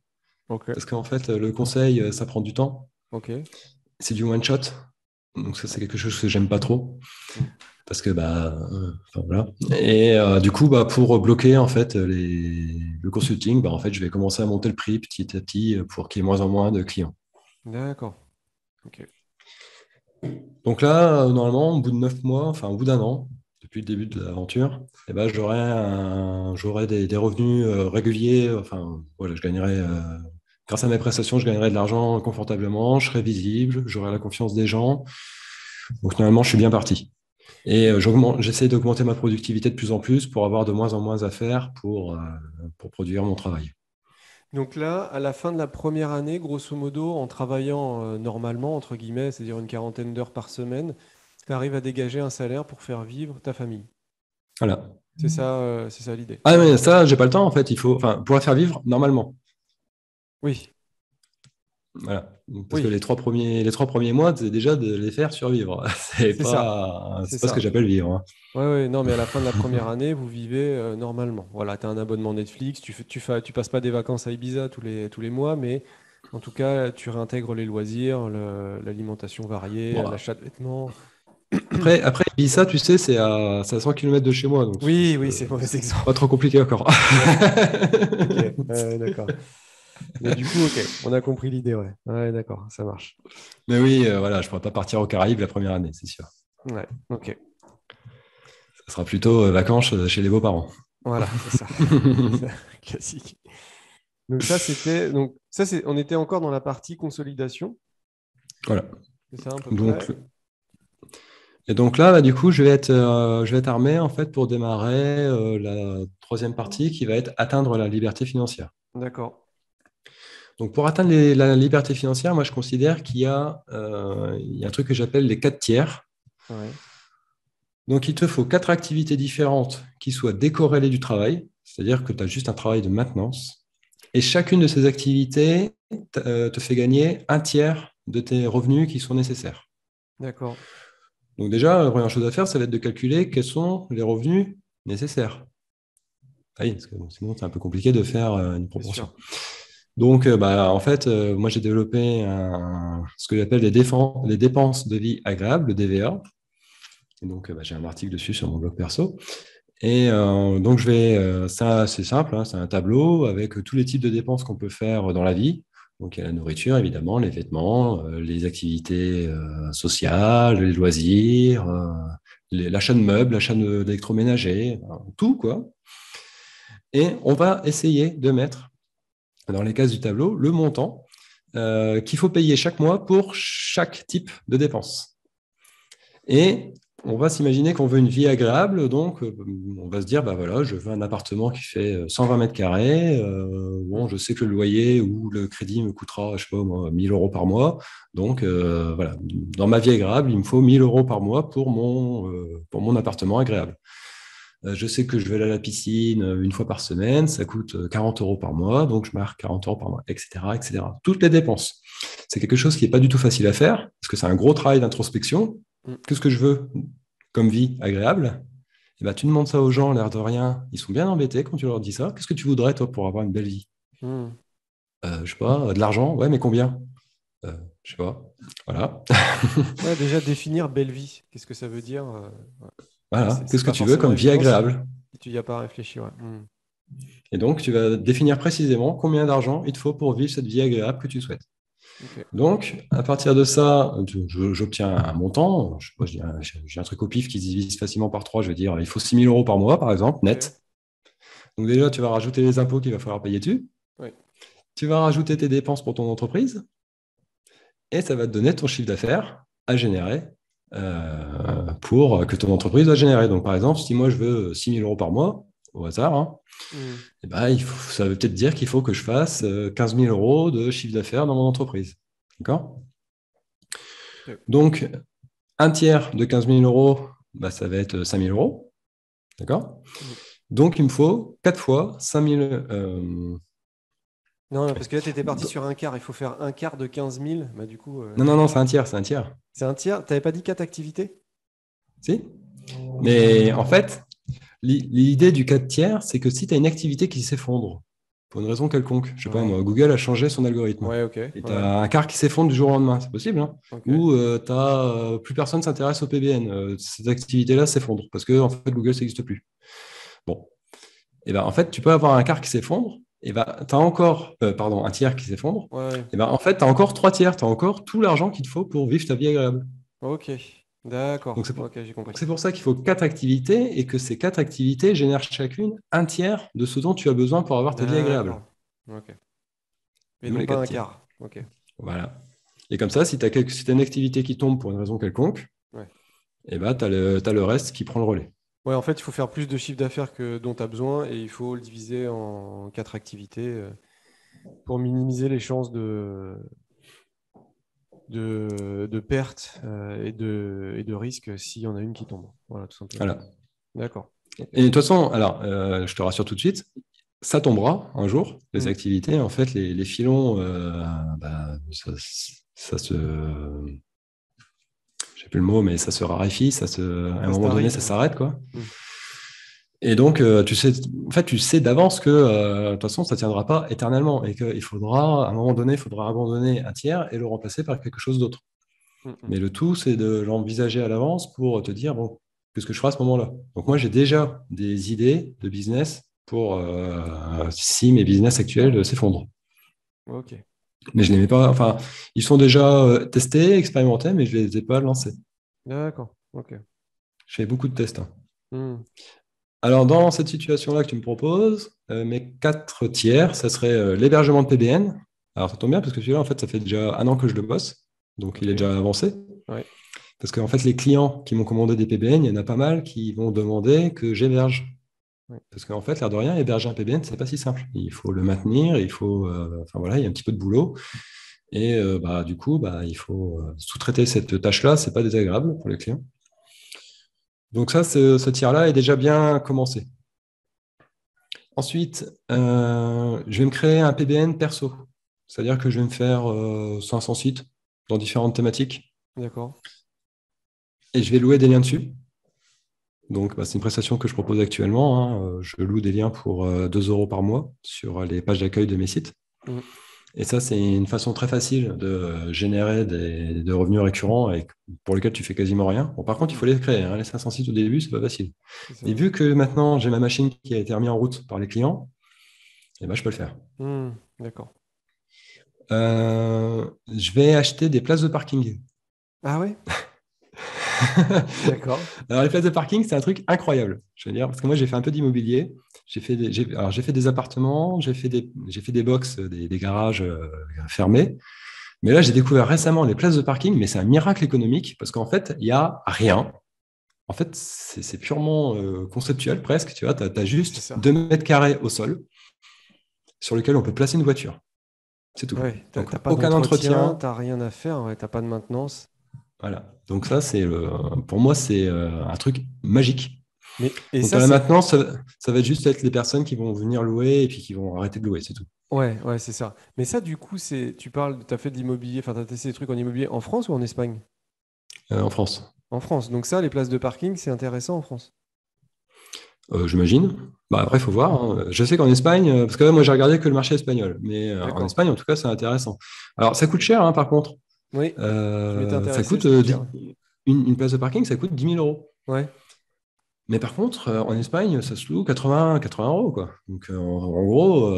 ok, Parce qu'en fait, le conseil, ça prend du temps. ok. C'est du one shot. Donc ça, c'est quelque chose que j'aime pas trop. Mm. Parce que, enfin, voilà. Et du coup, bah, pour bloquer, en fait, le consulting, bah, en fait, je vais commencer à monter le prix petit à petit pour qu'il y ait moins en moins de clients. D'accord. Ok. Donc là, normalement, au bout de 9 mois, enfin, au bout d'un an, depuis le début de l'aventure, eh ben, j'aurai des revenus réguliers. Enfin, voilà, je gagnerai, grâce à mes prestations, je gagnerai de l'argent confortablement, je serai visible, j'aurai la confiance des gens. Donc normalement, je suis bien parti. Et j'essaie d'augmenter ma productivité de plus en plus pour avoir de moins en moins à faire pour produire mon travail. Donc là, à la fin de la première année, grosso modo, en travaillant normalement, entre guillemets, c'est-à-dire une quarantaine d'heures par semaine, tu arrives à dégager un salaire pour faire vivre ta famille. Voilà. C'est ça l'idée. Ah, mais ça, j'ai pas le temps, en fait. Il faut, enfin, pour la faire vivre normalement. Oui, Voilà. Parce que oui, les 3 premiers mois, c'est déjà de les faire survivre. c'est ça. C'est C'est pas ce que ça. j'appelle vivre, hein. Ouais, ouais, non, mais à la fin de la première année, vous vivez normalement. Voilà, tu as un abonnement Netflix, tu passes pas des vacances à Ibiza tous les mois, mais en tout cas, tu réintègres les loisirs, l'alimentation variée, Bon, l'achat de vêtements. après Ibiza, tu sais, c'est à 100 km de chez moi, donc Oui, oui, c'est un mauvais c'est pas exemple. trop compliqué encore. Ok, d'accord. Mais du coup, ok, on a compris l'idée, ouais. Ouais, d'accord, ça marche. Mais oui, voilà, je pourrais pas partir aux Caraïbes la première année, c'est sûr. Ouais, ok. Ça sera plutôt vacances chez les beaux-parents. Voilà, c'est ça. C'est ça, classique. Donc ça, on était encore dans la partie consolidation. Voilà. C'est ça à peu Donc, près. et donc là, du coup, je vais être armé en fait pour démarrer la troisième partie qui va être atteindre la liberté financière. D'accord. Donc, pour atteindre la liberté financière, moi, je considère il y a un truc que j'appelle les 4 tiers. Ouais. Donc, il te faut 4 activités différentes qui soient décorrélées du travail, c'est-à-dire que tu as juste un travail de maintenance. Et chacune de ces activités te fait gagner un tiers de tes revenus qui sont nécessaires. D'accord. Donc déjà, la première chose à faire, ça va être de calculer quels sont les revenus nécessaires. Ah oui, parce que bon, sinon, c'est un peu compliqué de faire une C'est sûr. proportion. Donc, en fait, moi, j'ai développé ce que j'appelle les dépenses de vie agréables, le DVA. Et donc, j'ai un article dessus sur mon blog perso. Et donc, ça, c'est simple, hein, c'est un tableau avec tous les types de dépenses qu'on peut faire dans la vie. Donc, il y a la nourriture, évidemment, les vêtements, les activités sociales, les loisirs, l'achat de meubles, l'achat d'électroménager, tout, quoi. Et on va essayer de mettre dans les cases du tableau le montant qu'il faut payer chaque mois pour chaque type de dépense. Et on va s'imaginer qu'on veut une vie agréable, donc on va se dire, bah voilà, je veux un appartement qui fait 120 mètres carrés. Bon, je sais que le loyer ou le crédit me coûtera, je sais pas moi, 1000 euros par mois. Donc voilà, dans ma vie agréable, il me faut 1000 euros par mois pour mon appartement agréable. Je sais que je vais aller à la piscine une fois par semaine, ça coûte 40 euros par mois, donc je marque 40 euros par mois, etc., etc. Toutes les dépenses. C'est quelque chose qui n'est pas du tout facile à faire, parce que c'est un gros travail d'introspection. Mm. Qu'est-ce que je veux comme vie agréable? Et ben, tu demandes ça aux gens, l'air de rien, ils sont bien embêtés quand tu leur dis ça. Qu'est-ce que tu voudrais, toi, pour avoir une belle vie? Mm. Je sais pas, de l'argent? Ouais, mais combien? Euh, je sais pas. Voilà. Ouais, déjà, définir belle vie, qu'est-ce que ça veut dire? Ouais. Ça, Voilà. c'est Qu'est-ce que pas tu veux forcément comme vie évident agréable? si tu n'y as pas réfléchi. Ouais. Mm. Et donc, tu vas définir précisément combien d'argent il te faut pour vivre cette vie agréable que tu souhaites. Ok. Donc, à partir de ça, j'obtiens un montant. Je sais pas, j'ai un truc au pif qui se divise facilement par 3. Je vais dire, il faut 6 000 euros par mois, par exemple, Ok. net. Donc déjà, tu vas rajouter les impôts qu'il va falloir payer dessus. Ouais. Tu vas rajouter tes dépenses pour ton entreprise. Et ça va te donner ton chiffre d'affaires à générer pour que ton entreprise va générer. Donc, par exemple, si moi, je veux 6 000 euros par mois, au hasard, hein, Mm. eh ben, ça veut peut-être dire qu'il faut que je fasse 15 000 euros de chiffre d'affaires dans mon entreprise. D'accord? Ok. Donc, un tiers de 15 000 euros, bah, ça va être 5 000 euros. D'accord? Mm. Donc, il me faut 4 fois 5 000. Non, parce que là, tu étais parti sur un quart. Il faut faire un quart de 15 000. Bah, du coup, Non, non, non, c'est un tiers, c'est un tiers. c'est un tiers. Tu n'avais pas dit 4 activités? Si? Mais en fait, l'idée du 4 tiers, c'est que si tu as une activité qui s'effondre, pour une raison quelconque, je sais pas, Ouais. moi, Google a changé son algorithme, Ouais, ok. et tu Ouais. as un quart qui s'effondre du jour au lendemain, c'est possible, hein, Ok. ou plus personne s'intéresse au PBN, cette activité-là s'effondre, parce que en fait, Google, ça n'existe plus. Bon, et ben en fait, tu peux avoir un quart qui s'effondre, et ben tu as encore, pardon, un tiers qui s'effondre, Ouais, ouais. et ben en fait, tu as encore 3 tiers, tu as encore tout l'argent qu'il te faut pour vivre ta vie agréable. Ok. Donc D'accord. c'est pour, Ok, j'ai compris. donc c'est pour ça qu'il faut 4 activités et que ces 4 activités génèrent chacune un tiers de ce dont tu as besoin pour avoir ta vie agréable. D'accord. Ok. Et D'où non les pas 4 un tiers. quart. Ok. Voilà. Et comme ça, si tu as une activité qui tombe pour une raison quelconque, Ouais. eh ben, tu as le reste qui prend le relais. Ouais, en fait, il faut faire plus de chiffre d'affaires que dont tu as besoin et il faut le diviser en 4 activités pour minimiser les chances de pertes et de risques s'il y en a une qui tombe. Voilà, tout simplement. Voilà. D'accord. Ok. Et de toute façon, alors, je te rassure tout de suite, ça tombera un jour, les Hmm. activités. En fait, les filons, bah, ça se. J'ai plus le mot, mais ça se raréfie, à un Ça se moment donné, tarit. ça Ouais. s'arrête, quoi. Hmm. Et donc, tu sais d'avance que de toute façon, ça ne tiendra pas éternellement et qu'il faudra, à un moment donné, il faudra abandonner un tiers et le remplacer par quelque chose d'autre. Hmm, hmm. Mais le tout, c'est de l'envisager à l'avance pour te dire, bon, qu'est-ce que je ferai à ce moment-là? Donc, moi, j'ai déjà des idées de business pour si mes business actuels s'effondrent. Ok. Mais je ne les mets pas, enfin, ils sont déjà testés, expérimentés, mais je ne les ai pas lancés. D'accord. Ok. Je fais beaucoup de tests, hein. Hmm. Alors, dans cette situation-là que tu me proposes, mes 4 tiers, ça serait l'hébergement de PBN. Alors, ça tombe bien parce que celui-là, en fait, ça fait déjà un an que je le bosse. Donc, il est Ok. déjà avancé. Ouais. Parce qu'en fait, les clients qui m'ont commandé des PBN, il y en a pas mal qui vont demander que j'héberge. Ouais. Parce qu'en fait, l'air de rien, héberger un PBN, c'est pas si simple. Il faut le maintenir, il faut. Enfin, voilà, il y a un petit peu de boulot. Et bah, du coup, bah, il faut sous-traiter cette tâche-là. C'est pas désagréable pour les clients. Donc, ça, ce tiers-là est déjà bien commencé. Ensuite, je vais me créer un PBN perso. C'est-à-dire que je vais me faire 500 sites dans différentes thématiques D'accord. et je vais louer des liens dessus. Donc, bah, c'est une prestation que je propose actuellement, hein. Je loue des liens pour 2 euros par mois sur les pages d'accueil de mes sites. Hmm. Et ça, c'est une façon très facile de générer de revenus récurrents et pour lesquels tu fais quasiment rien. Bon, par contre, il Hmm. faut les créer, hein. Les 500 sites au début, c'est pas facile. C'est ça. Et vu que maintenant, j'ai ma machine qui a été remise en route par les clients, eh ben, je peux le faire. Hmm. D'accord. Je vais acheter des places de parking. Ah ouais? D'accord. Alors, les places de parking, c'est un truc incroyable. Je veux dire, parce que moi, j'ai fait un peu d'immobilier. J'ai fait des appartements, j'ai fait des box, des garages fermés. Mais là, j'ai découvert récemment les places de parking, mais c'est un miracle économique parce qu'en fait, il n'y a rien. En fait, c'est purement conceptuel presque. Tu vois, tu as C'est juste ça. 2 mètres carrés au sol sur lequel on peut placer une voiture. C'est tout. Ouais, t'as Donc, t'as pas aucun d'entretien, entretien. t'as rien à faire, ouais, t'as pas de maintenance. Voilà. Donc ça, pour moi, c'est un truc magique. Et Donc ça, dans la c'est. maintenance, ça va juste être les personnes qui vont venir louer et puis qui vont arrêter de louer, c'est tout. Ouais, ouais, c'est ça. Mais ça, du coup, tu parles, tu as fait de l'immobilier, enfin, tu as testé des trucs en immobilier en France ou en Espagne? En France. En France. Donc ça, les places de parking, c'est intéressant en France. J'imagine. Bah, après, il faut voir, hein. Je sais qu'en Espagne, parce que moi j'ai regardé que le marché espagnol, mais en D'accord. Espagne, en tout cas, c'est intéressant. Alors, ça coûte cher, hein, par contre. Oui, je m'étais Ça intéressé, coûte c'était cher. une place de parking, ça coûte 10 000 euros. Ouais, Mais par contre, en Espagne, ça se loue 80 euros, quoi. Donc, en gros,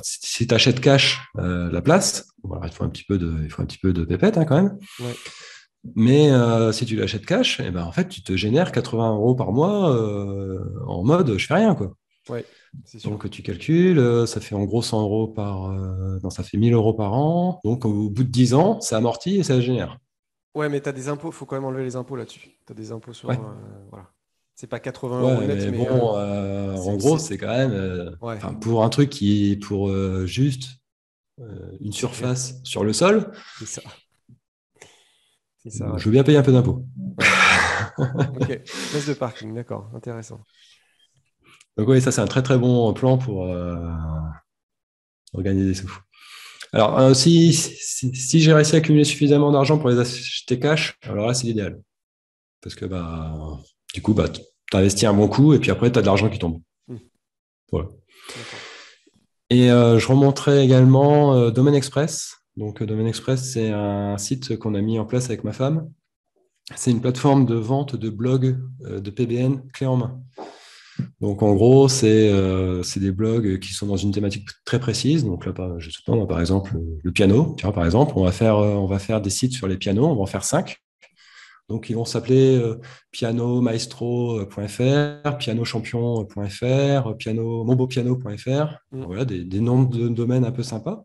si tu achètes cash la place, voilà, il faut un petit peu de pépette, hein, quand même. ouais, Mais si tu l'achètes cash, eh ben, en fait, tu te génères 80 euros par mois en mode je fais rien, quoi. ouais, c'est sûr. Donc tu calcules, ça fait en gros 100 euros non, ça fait 1000 euros par an. Donc au bout de 10 ans, ça amortit et ça génère. Ouais, mais tu as des impôts, faut quand même enlever les impôts là-dessus. Tu as des impôts sur. Ouais. Voilà. C'est pas 80 euros Ouais, net, mais mais bon, en gros, c'est. c'est quand même, Ouais, enfin, pour un truc qui est pour juste une c'est surface sur le sol, c'est ça. C'est ça, ouais. je veux bien payer un peu d'impôts. Ouais. Ok. Place de parking, d'accord, intéressant. Donc oui, ça c'est un très très bon plan pour organiser des sous. Alors si j'ai réussi à accumuler suffisamment d'argent pour les acheter cash, alors là c'est l'idéal. Parce que bah, du coup, bah, tu investis un bon coup et puis après tu as de l'argent qui tombe. Hmm, Voilà. d'accord. Et je remonterai également Domaine Express. Donc, Domaine Express, c'est un site qu'on a mis en place avec ma femme. C'est une plateforme de vente de blogs de PBN clé en main. Donc, en gros, c'est des blogs qui sont dans une thématique très précise. Donc, là, je sais pas, par exemple, le piano. Tu vois, par exemple, on va faire des sites sur les pianos. On va en faire 5. Donc, ils vont s'appeler pianomaestro.fr, pianochampion.fr, monbeaupiano.fr. Hmm, Voilà, des noms de domaines un peu sympas.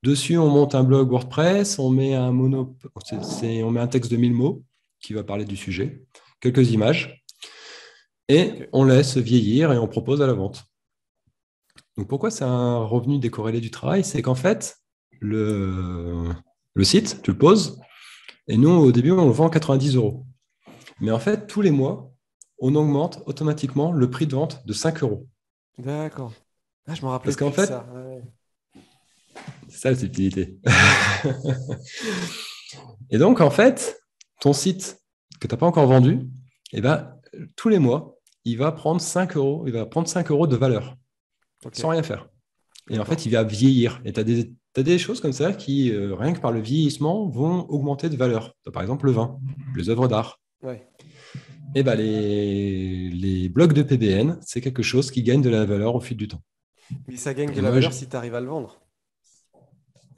Dessus, on monte un blog WordPress, on met un texte de 1000 mots qui va parler du sujet, quelques images, ok. et on laisse vieillir et on propose à la vente. Donc pourquoi c'est un revenu décorrélé du travail? C'est qu'en fait, le site, tu le poses, et nous, au début, on le vend 90 euros. Mais en fait, tous les mois, on augmente automatiquement le prix de vente de 5 euros. D'accord. Ah, je me rappelais Parce qu'en plus de fait, ça. Ouais. c'est ça la subtilité. Et donc, en fait, ton site que tu n'as pas encore vendu, eh ben, tous les mois, il va prendre 5 euros, il va prendre 5 euros de valeur, Ok, sans rien faire. Et en fait, d'accord. il va vieillir. Et tu as t'as des choses comme ça qui, rien que par le vieillissement, vont augmenter de valeur. T'as par exemple le vin, les œuvres d'art. Ouais. Et ben, les blocs de PBN, c'est quelque chose qui gagne de la valeur au fil du temps. Mais ça gagne de Et la moi, valeur si tu arrives à le vendre.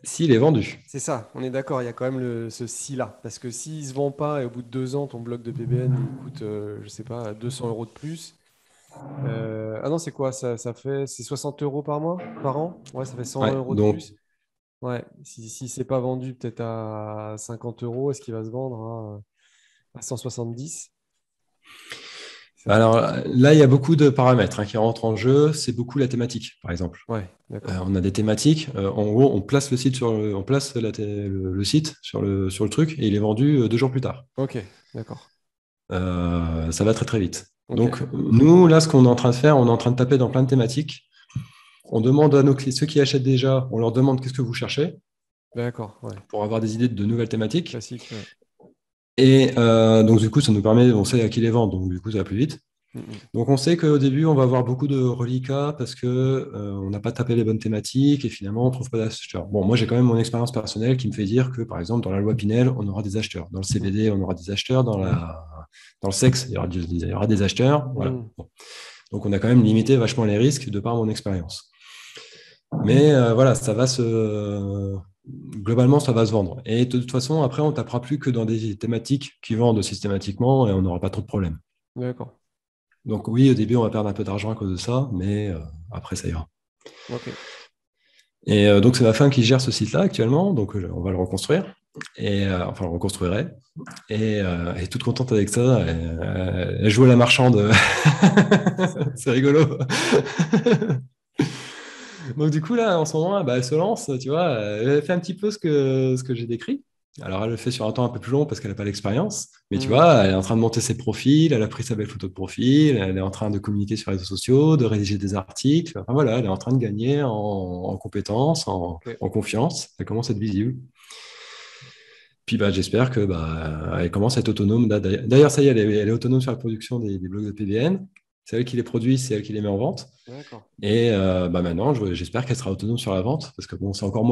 s'il est vendu. C'est ça, on est d'accord, il y a quand même ce si-là. Parce que s'il se vend pas et au bout de 2 ans, ton bloc de PBN, il coûte, je sais pas, 200 euros de plus. Ah non, c'est quoi? Ça fait, c'est 60 euros par mois, par an? Ouais, ça fait 120 Ouais, euros de donc, plus. Ouais, si c'est pas vendu peut-être à 50 euros, est-ce qu'il va se vendre à 170? Ça fait. alors là, il y a beaucoup de paramètres qui rentrent en jeu. C'est beaucoup la thématique, par exemple. Ouais, d'accord. On a des thématiques. En gros, on place le site on place le site sur le truc et il est vendu 2 jours plus tard. Ok, d'accord. Ça va très très vite. Ok, Donc nous, là, ce qu'on est en train de faire, on est en train de taper dans plein de thématiques. On demande à nos clients, ceux qui achètent déjà, on leur demande qu'est-ce que vous cherchez d'accord, ouais. pour avoir des idées de nouvelles thématiques. Classique, ouais. Et donc du coup, ça nous permet, on sait à qui les vendre, donc du coup, ça va plus vite. Mm, Donc on sait qu'au début, on va avoir beaucoup de reliquats parce que on n'a pas tapé les bonnes thématiques et finalement, on ne trouve pas d'acheteurs. Bon, moi, j'ai quand même mon expérience personnelle qui me fait dire que, par exemple, dans la loi Pinel, on aura des acheteurs. Dans le mm, CBD, on aura des acheteurs. Dans le sexe, il y aura des acheteurs. Voilà. mm. Bon. Donc on a quand même limité vachement les risques de par mon expérience. Mais voilà, globalement, ça va se vendre. Et de toute façon, après, on ne tapera plus que dans des thématiques qui vendent systématiquement et on n'aura pas trop de problèmes. D'accord. Donc oui, au début, on va perdre un peu d'argent à cause de ça, mais après, ça ira. Ok. Et donc, c'est ma femme qui gère ce site-là actuellement, donc on va le reconstruire, et enfin, on le reconstruirait. Et elle est toute contente avec ça. Elle joue à la marchande. C'est rigolo. Donc du coup, là, en ce moment, bah, elle se lance, tu vois. Elle fait un petit peu ce que j'ai décrit. Alors, elle le fait sur un temps un peu plus long parce qu'elle n'a pas l'expérience. Mais tu Hmm. vois, elle est en train de monter ses profils, elle a pris sa belle photo de profil, elle est en train de communiquer sur les réseaux sociaux, de rédiger des articles. Enfin, voilà, elle est en train de gagner en compétences, Ok. en confiance. Elle commence à être visible. Puis bah, j'espère que elle commence à être autonome. D'ailleurs, ça y est, elle est autonome sur la production des blogs de PBN. C'est elle qui les produit, c'est elle qui les met en vente. D'accord. Et maintenant, j'espère qu'elle sera autonome sur la vente, parce que bon, c'est encore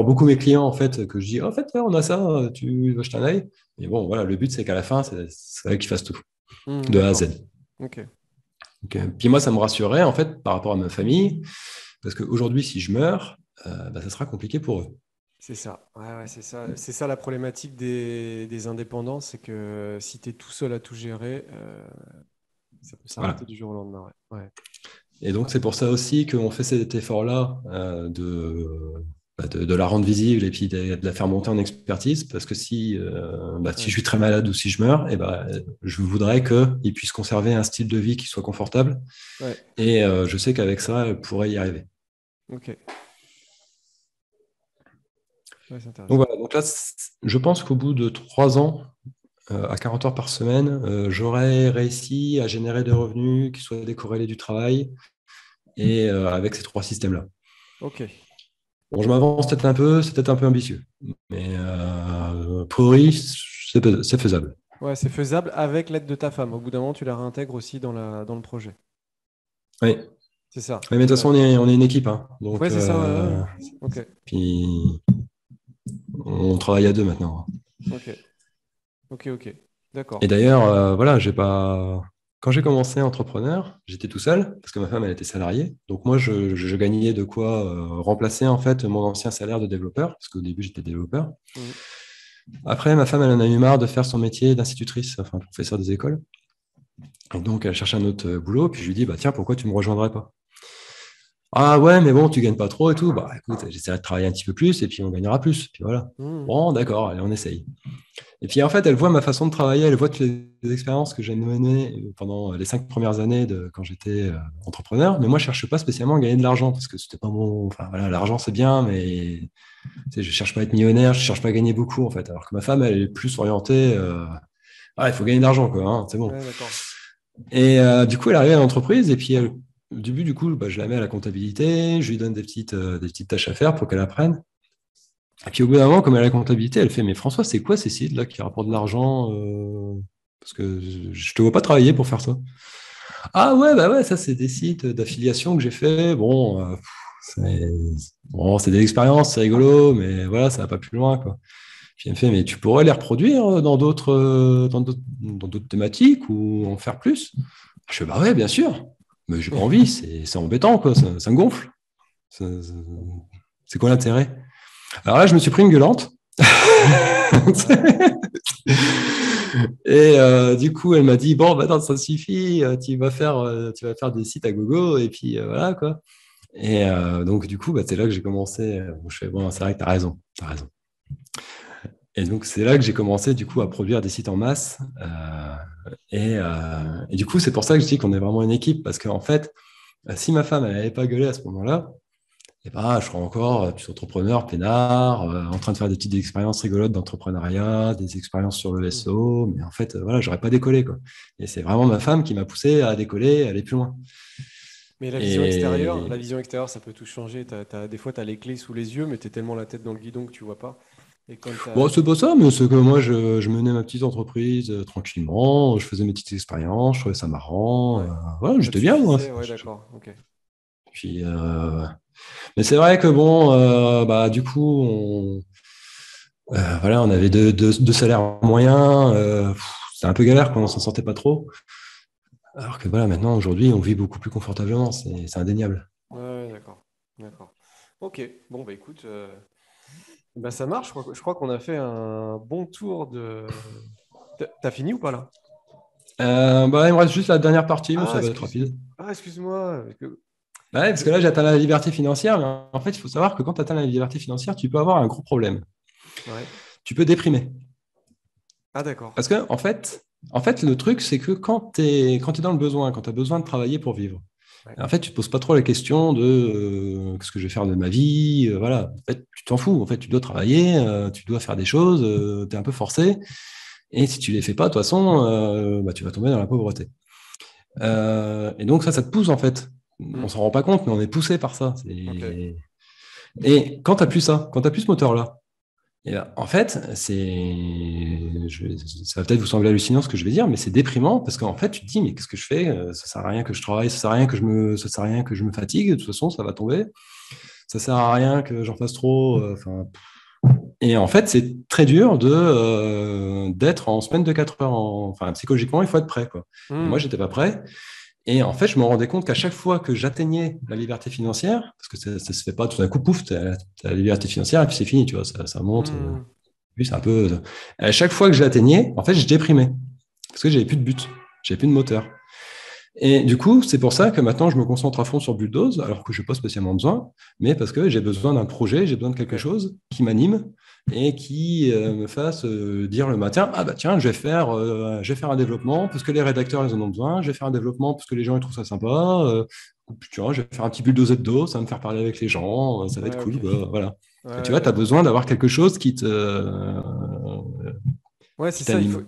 beaucoup mes clients en fait que je dis, oh, en fait, ouais, on a ça, tu veux jeter un œil. Et bon, voilà, le but c'est qu'à la fin, c'est elle qui fasse tout, de A à D'accord. Z. Ok. Puis moi, ça me rassurait en fait par rapport à ma famille, parce qu'aujourd'hui, si je meurs, ça sera compliqué pour eux. C'est ça. Ouais, ouais, c'est ça. C'est ça la problématique des indépendants, c'est que si tu es tout seul à tout gérer, ça peut s'arrêter Voilà. du jour au lendemain. Ouais. Ouais. Et donc, c'est pour ça aussi qu'on fait cet effort-là de la rendre visible et puis de la faire monter en expertise. Parce que si je Ouais. suis très malade ou si je meurs, je voudrais qu'ils puissent conserver un style de vie qui soit confortable. Ouais. Et je sais qu'avec ça, elle pourrait y arriver. Ok. Ouais, c'est Donc intéressant. voilà, donc là, je pense qu'au bout de 3 ans, à 40 heures par semaine, j'aurais réussi à générer des revenus qui soient décorrélés du travail et avec ces 3 systèmes-là. Ok. Bon, je m'avance peut-être un peu, c'est peut-être un peu ambitieux, mais a priori, c'est faisable. Ouais, c'est faisable avec l'aide de ta femme. Au bout d'un moment, tu la réintègres aussi dans le projet. Oui. C'est ça. Oui, mais de toute façon, on est une équipe, hein. Ouais, Donc, c'est ça. Ouais, ouais. Ok. puis on travaille à deux maintenant. Ok. Ok. Ok. Et D'accord. d'ailleurs, voilà, j'ai pas. Quand j'ai commencé entrepreneur, j'étais tout seul parce que ma femme, elle était salariée. Donc moi, je gagnais de quoi remplacer en fait mon ancien salaire de développeur, parce qu'au début, j'étais développeur. Mhm. Après, ma femme, elle en a eu marre de faire son métier d'institutrice, enfin professeur des écoles. Et donc, elle cherchait un autre boulot. Puis je lui dis, bah tiens, pourquoi tu me rejoindrais pas? Ah ouais, mais bon, tu gagnes pas trop et tout. Bah écoute, j'essaierai de travailler un petit peu plus et puis on gagnera plus. Puis voilà. Mhm. Bon, d'accord, allez, on essaye. Et puis en fait, elle voit ma façon de travailler, elle voit toutes les expériences que j'ai menées pendant les 5 premières années quand j'étais entrepreneur. Mais moi, je cherche pas spécialement à gagner de l'argent parce que c'était pas mon. Enfin voilà, l'argent c'est bien, mais tu sais, je cherche pas à être millionnaire, je cherche pas à gagner beaucoup en fait. Alors que ma femme, elle est plus orientée. Ah, il faut gagner de l'argent, quoi, hein, c'est bon. Ouais, d'accord. Et du coup, elle arrive à l'entreprise et puis au début, du coup, je la mets à la comptabilité, je lui donne des petites tâches à faire pour qu'elle apprenne. Et puis au bout d'un moment, comme elle a la comptabilité, elle fait, mais François, c'est quoi ces sites là qui rapportent de l'argent parce que je te vois pas travailler pour faire ça. Ah ouais, bah ouais, ça c'est des sites d'affiliation que j'ai fait. Bon, c'est c'est des expériences, c'est rigolo, mais voilà, ça va pas plus loin, quoi. Puis elle me fait, mais tu pourrais les reproduire dans d'autres thématiques ou en faire plus? Je fais, bah ouais, bien sûr, mais j'ai pas envie, c'est embêtant, quoi, ça me gonfle. C'est quoi l'intérêt? Alors là, je me suis pris une gueulante. Ouais. Et du coup, elle m'a dit, bon, bah, attends, ça suffit, tu vas faire des sites à gogo, et puis voilà, quoi. Et donc, du coup, bah, c'est là que j'ai commencé. Je fais, bon, c'est vrai que tu as raison, t'as raison. Et donc, c'est là que j'ai commencé, du coup, à produire des sites en masse. Et du coup, c'est pour ça que je dis qu'on est vraiment une équipe, parce qu'en fait, si ma femme, elle n'avait pas gueulé à ce moment-là, et bah, je serais encore petit entrepreneur, peinard, en train de faire des petites expériences rigolotes d'entrepreneuriat, des expériences sur le Mhm. SEO, mais en fait, voilà, j'aurais pas décollé, quoi. Et c'est vraiment ma femme qui m'a poussé à décoller, à aller plus loin. Mais Et la vision extérieure, ça peut tout changer. Des fois, tu as les clés sous les yeux, mais tu es tellement la tête dans le guidon que tu vois pas. Et quand tu bon, as... c'est pas ça, mais c'est que moi, je menais ma petite entreprise tranquillement, je faisais mes petites expériences, je trouvais ça marrant. Ouais, Voilà, ça te j'étais bien, moi. suffisait, ouais, d'accord. Ok. Puis, mais c'est vrai que bon, bah, du coup, voilà, on avait deux salaires moyens. C'était un peu galère quand on s'en sortait pas trop. Alors que voilà, maintenant, aujourd'hui, on vit beaucoup plus confortablement, c'est indéniable. Ouais, ouais, d'accord. D'accord. Ok. Bon, bah écoute, bah, ça marche. Je crois qu'on a fait un bon tour de. T'as fini ou pas là? Bah, il me reste juste la dernière partie, mais Ah, ça va être rapide. excuse-moi. Bah ouais, parce que là, j'atteins la liberté financière, mais en fait, il faut savoir que quand tu atteins la liberté financière, tu peux avoir un gros problème. Ouais. Tu peux déprimer. Ah, d'accord. Parce que, en fait, le truc, c'est que quand tu es dans le besoin, quand tu as besoin de travailler pour vivre, Ouais. En fait, tu ne te poses pas trop la question de qu'est-ce que je vais faire de ma vie. Voilà. En fait, tu t'en fous. En fait, tu dois travailler, tu dois faire des choses, tu es un peu forcé. Et si tu ne les fais pas, de toute façon, bah, tu vas tomber dans la pauvreté. Et donc, ça te pousse, en fait. On Mm. ne s'en rend pas compte, mais on est poussé par ça. Ok. Et quand tu n'as plus ça, quand tu n'as plus ce moteur-là, et ben, en fait, ça va peut-être vous sembler hallucinant ce que je vais dire, mais c'est déprimant parce qu'en fait, tu te dis, mais qu'est-ce que je fais? Ça sert à rien que je travaille, ça sert à rien ça sert à rien que je me fatigue. De toute façon, ça va tomber. Ça sert à rien que j'en fasse trop. Enfin, et en fait, c'est très dur d'être en semaine de 4 heures. Enfin, psychologiquement, il faut être prêt, quoi. Et moi, Mm. j'étais pas prêt. Et en fait, je me rendais compte qu'à chaque fois que j'atteignais la liberté financière, parce que ça se fait pas tout d'un coup, pouf, t'as la liberté financière et puis c'est fini, tu vois, ça monte. Mm. Oui, c'est un peu. À chaque fois que je l'atteignais, en fait, je déprimais parce que j'avais plus de but, j'avais plus de moteur. Et du coup, c'est pour ça que maintenant, je me concentre à fond sur Bulldoze, alors que je n'ai pas spécialement besoin, mais parce que j'ai besoin d'un projet, j'ai besoin de quelque Ouais. chose qui m'anime et qui me fasse dire le matin, ah bah tiens, je vais faire un développement parce que les rédacteurs, ils en ont besoin, je vais faire un développement parce que les gens, ils trouvent ça sympa, tu vois, je vais faire un petit Bulldoze d'eau, ça va me faire parler avec les gens, ça va être Ouais, cool, ok. quoi, voilà. Et tu Ouais, vois, tu as d'accord. besoin d'avoir quelque chose Ouais, c'est qui ça. t'anime.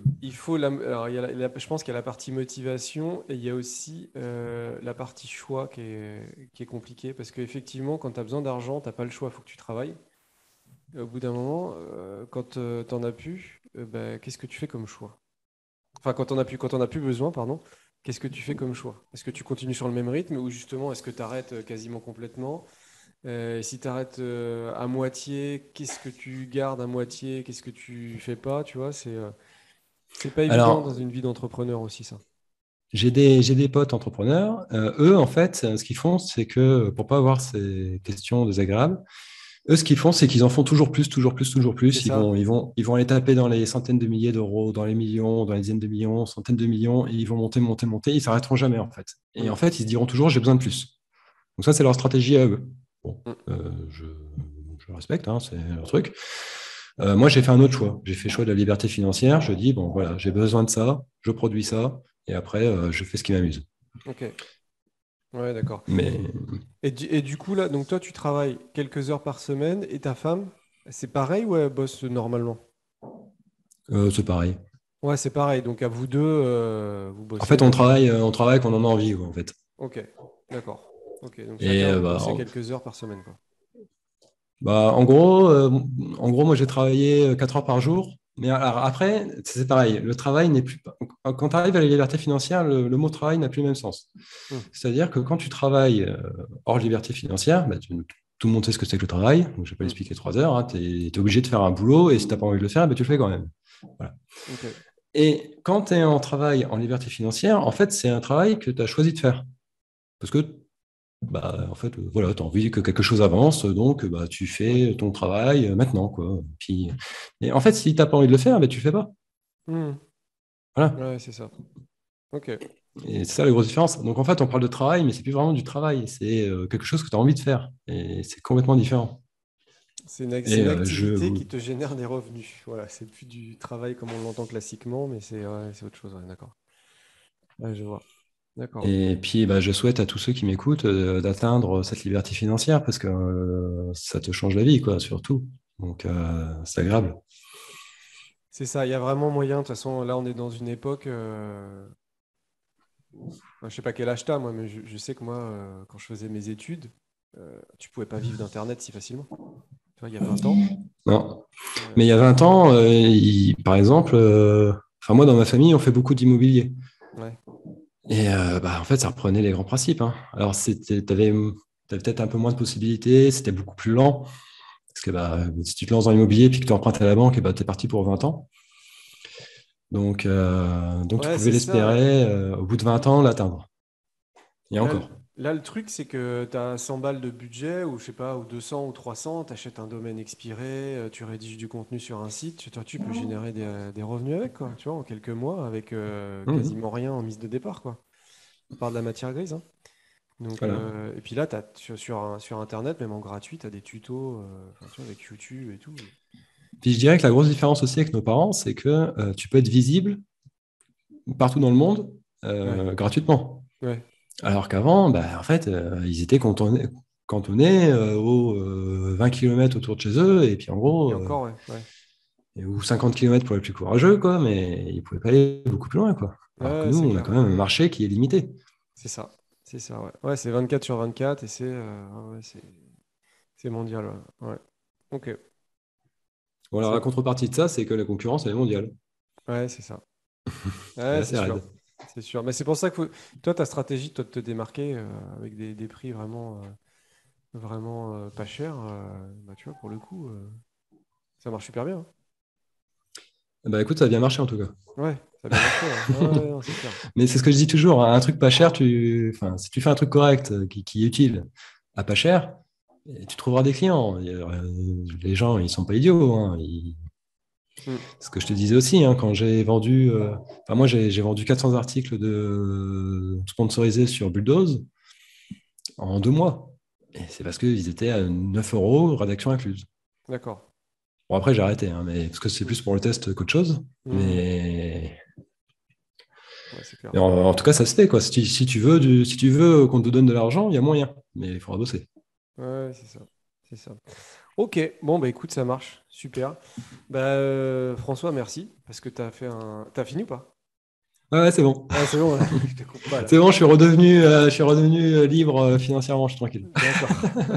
Alors, il y a je pense qu'il y a la partie motivation et il y a aussi la partie choix qui est compliquée parce qu'effectivement, quand tu as besoin d'argent, tu n'as pas le choix, il faut que tu travailles. Et au bout d'un moment, quand tu n'en as plus, bah, qu'est-ce que tu fais comme choix? Enfin, quand on as plus besoin, pardon, qu'est-ce que tu fais comme choix? Est-ce que tu continues sur le même rythme ou justement, est-ce que tu arrêtes quasiment complètement? Et si tu arrêtes à moitié, qu'est-ce que tu gardes à moitié? Qu'est-ce que tu fais pas? Tu vois, c'est pas évident dans Alors, une vie d'entrepreneur aussi, ça. j'ai des potes entrepreneurs. Eux, en fait, ce qu'ils font, c'est que pour pas avoir ces questions désagréables, eux, ce qu'ils font, c'est qu'ils en font toujours plus, toujours plus, toujours C'est plus. ça. Ils vont aller taper dans les centaines de milliers d'euros, dans les millions, dans les dizaines de millions, centaines de millions, et ils vont monter, monter, monter. Ils s'arrêteront jamais, en fait. Et Mm, en fait, ils se diront toujours, j'ai besoin de plus. Donc ça, c'est leur stratégie à eux. Bon, mm. je respecte, hein, c'est leur truc. Moi, j'ai fait un autre choix. J'ai fait le choix de la liberté financière. Je dis, bon, voilà, j'ai besoin de ça, je produis ça, et après, je fais ce qui m'amuse. Ok. Ouais, d'accord. Mais Et du coup, là, donc toi, tu travailles quelques heures par semaine et ta femme, c'est pareil ou elle bosse normalement? c'est pareil. Ouais, c'est pareil. Donc à vous deux, vous En bossez. fait, on travaille quand on en a envie, quoi, en fait. Ok, d'accord. Ok, donc Et chacun, vous bossez quelques heures par semaine, quoi. bah, en gros, moi, j'ai travaillé 4 heures par jour. Mais alors, après, c'est pareil. Le travail n'est plus. Quand tu arrives à la liberté financière, le mot travail n'a plus le même sens. Hmm, C'est-à-dire que quand tu travailles hors liberté financière, bah, tout le monde sait ce que c'est que le travail. Donc, je ne vais pas hmm. expliquer 3 heures. Tu es, obligé de faire un boulot et si tu n'as pas envie de le faire, bah, tu le fais quand même. Voilà. Ok. Et quand tu es en travail en liberté financière, en fait, c'est un travail que tu as choisi de faire. Parce que bah, en fait, voilà, tu as envie que quelque chose avance, donc bah, tu Ouais. fais ton travail maintenant, quoi. Puis, et en fait, si tu n'as pas envie de le faire, bah, tu le fais pas. Hmm. Voilà. Ouais, c'est ça. Ok. Et c'est ça la grosse différence. Donc en fait, on parle de travail, mais c'est plus vraiment du travail, c'est quelque chose que tu as envie de faire. Et c'est complètement différent. C'est Et une activité qui te génère des revenus. Voilà, c'est plus du travail comme on l'entend classiquement, mais c'est ouais, c'est autre chose. Ouais, d'accord. Ouais, je vois. D'accord. et puis, bah, je souhaite à tous ceux qui m'écoutent d'atteindre cette liberté financière parce que ça te change la vie, quoi, surtout. Donc, c'est agréable. C'est ça, il y a vraiment moyen. De toute façon, là, on est dans une époque. Je sais pas quel âge t'as, moi, mais je sais que moi, quand je faisais mes études, tu pouvais pas vivre d'Internet si facilement. Tu vois, il y a 20 ans. Non. Mais il y a Tu... 20 ans, par exemple, enfin moi dans ma famille, on fait beaucoup d'immobilier. Ouais. Et bah, en fait, ça reprenait les grands principes, hein. Alors, tu avais peut-être un peu moins de possibilités, c'était beaucoup plus lent. Parce que bah, si tu te lances dans l'immobilier puis que tu empruntes à la banque, bah, tu es parti pour 20 ans. Donc tu Ouais, pouvais c'est ça. l'espérer, au bout de 20 ans, l'atteindre. Et Là, encore. là, le truc, c'est que tu as 100 balles de budget, ou je sais pas, ou 200 ou 300, tu achètes un domaine expiré, tu rédiges du contenu sur un site, toi, tu peux générer des revenus avec, quoi, tu vois, en quelques mois, avec Mhm. quasiment rien en mise de départ, quoi. On parle de la matière grise, hein. Donc, Voilà. et puis là, sur Internet, même en gratuit, tu as des tutos, enfin, tu vois, avec YouTube et tout. Puis je dirais que la grosse différence aussi avec nos parents, c'est que tu peux être visible partout dans le monde Ouais, gratuitement. ouais. Alors qu'avant, bah, en fait, ils étaient cantonnés aux 20 km autour de chez eux, et puis en Et gros, encore, ouais. Ouais, ou 50 km pour les plus courageux, quoi, mais ils ne pouvaient pas aller beaucoup plus loin, quoi. Alors que ouais, nous, c'est on a clair. quand même un marché qui est limité. C'est ça. C'est ça, ouais. Ouais, c'est 24 sur 24 et ouais, c'est mondial. Ouais. Ouais. Ok. Voilà, la C'est contrepartie de ça, c'est que la concurrence, elle est mondiale. ouais, c'est ça. Et Ouais, c'est assez sûr. raide. C'est sûr. Mais c'est pour ça que toi, ta stratégie, toi, de te démarquer avec des prix vraiment pas chers, bah, tu vois, pour le coup, ça marche super bien. Hein. Bah écoute, ça a bien marché en tout cas. Ouais, ça a bien marché. Ouais, ouais, ouais, non, c'est clair. Mais c'est ce que je dis toujours, hein, un truc pas cher, enfin, si tu fais un truc correct, qui est utile, à pas cher, tu trouveras des clients. Les gens, ils sont pas idiots, hein. Hmm. Ce que je te disais aussi, hein, quand j'ai vendu, enfin, moi j'ai vendu 400 articles sponsorisés sur Bulldoze en 2 mois. Et c'est parce qu'ils étaient à 9 euros, rédaction incluse. D'accord. Bon, après, j'ai arrêté, hein, mais, parce que c'est Hmm. plus pour le test qu'autre chose. Hmm. Mais Ouais, c'est clair. en tout cas, ça se fait, quoi. Si tu veux qu'on te donne de l'argent, il y a moyen, mais il faudra bosser. Ouais, c'est ça. C'est ça. Ok, bon, bah écoute, ça marche. Super. Bah, François, merci. Parce que t'as fait un. T'as fini ou pas? Ouais, ouais, c'est bon. Ah, c'est bon, là. Je te coupe pas là. C'est bon, je suis redevenu libre financièrement, je suis tranquille. D'accord.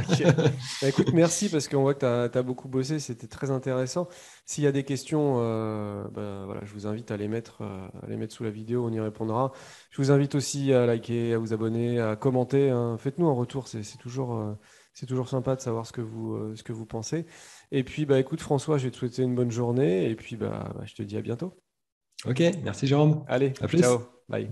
Ok. Bah écoute, merci parce qu'on voit que tu as beaucoup bossé, c'était très intéressant. S'il y a des questions, bah, voilà, je vous invite à les mettre sous la vidéo, on y répondra. Je vous invite aussi à liker, à vous abonner, à commenter. Hein. Faites-nous un retour, c'est toujours sympa de savoir ce que vous pensez. Et puis, bah écoute, François, je vais te souhaiter une bonne journée et puis je te dis à bientôt. Ok, merci Jérôme. Allez, À plus. ciao, bye.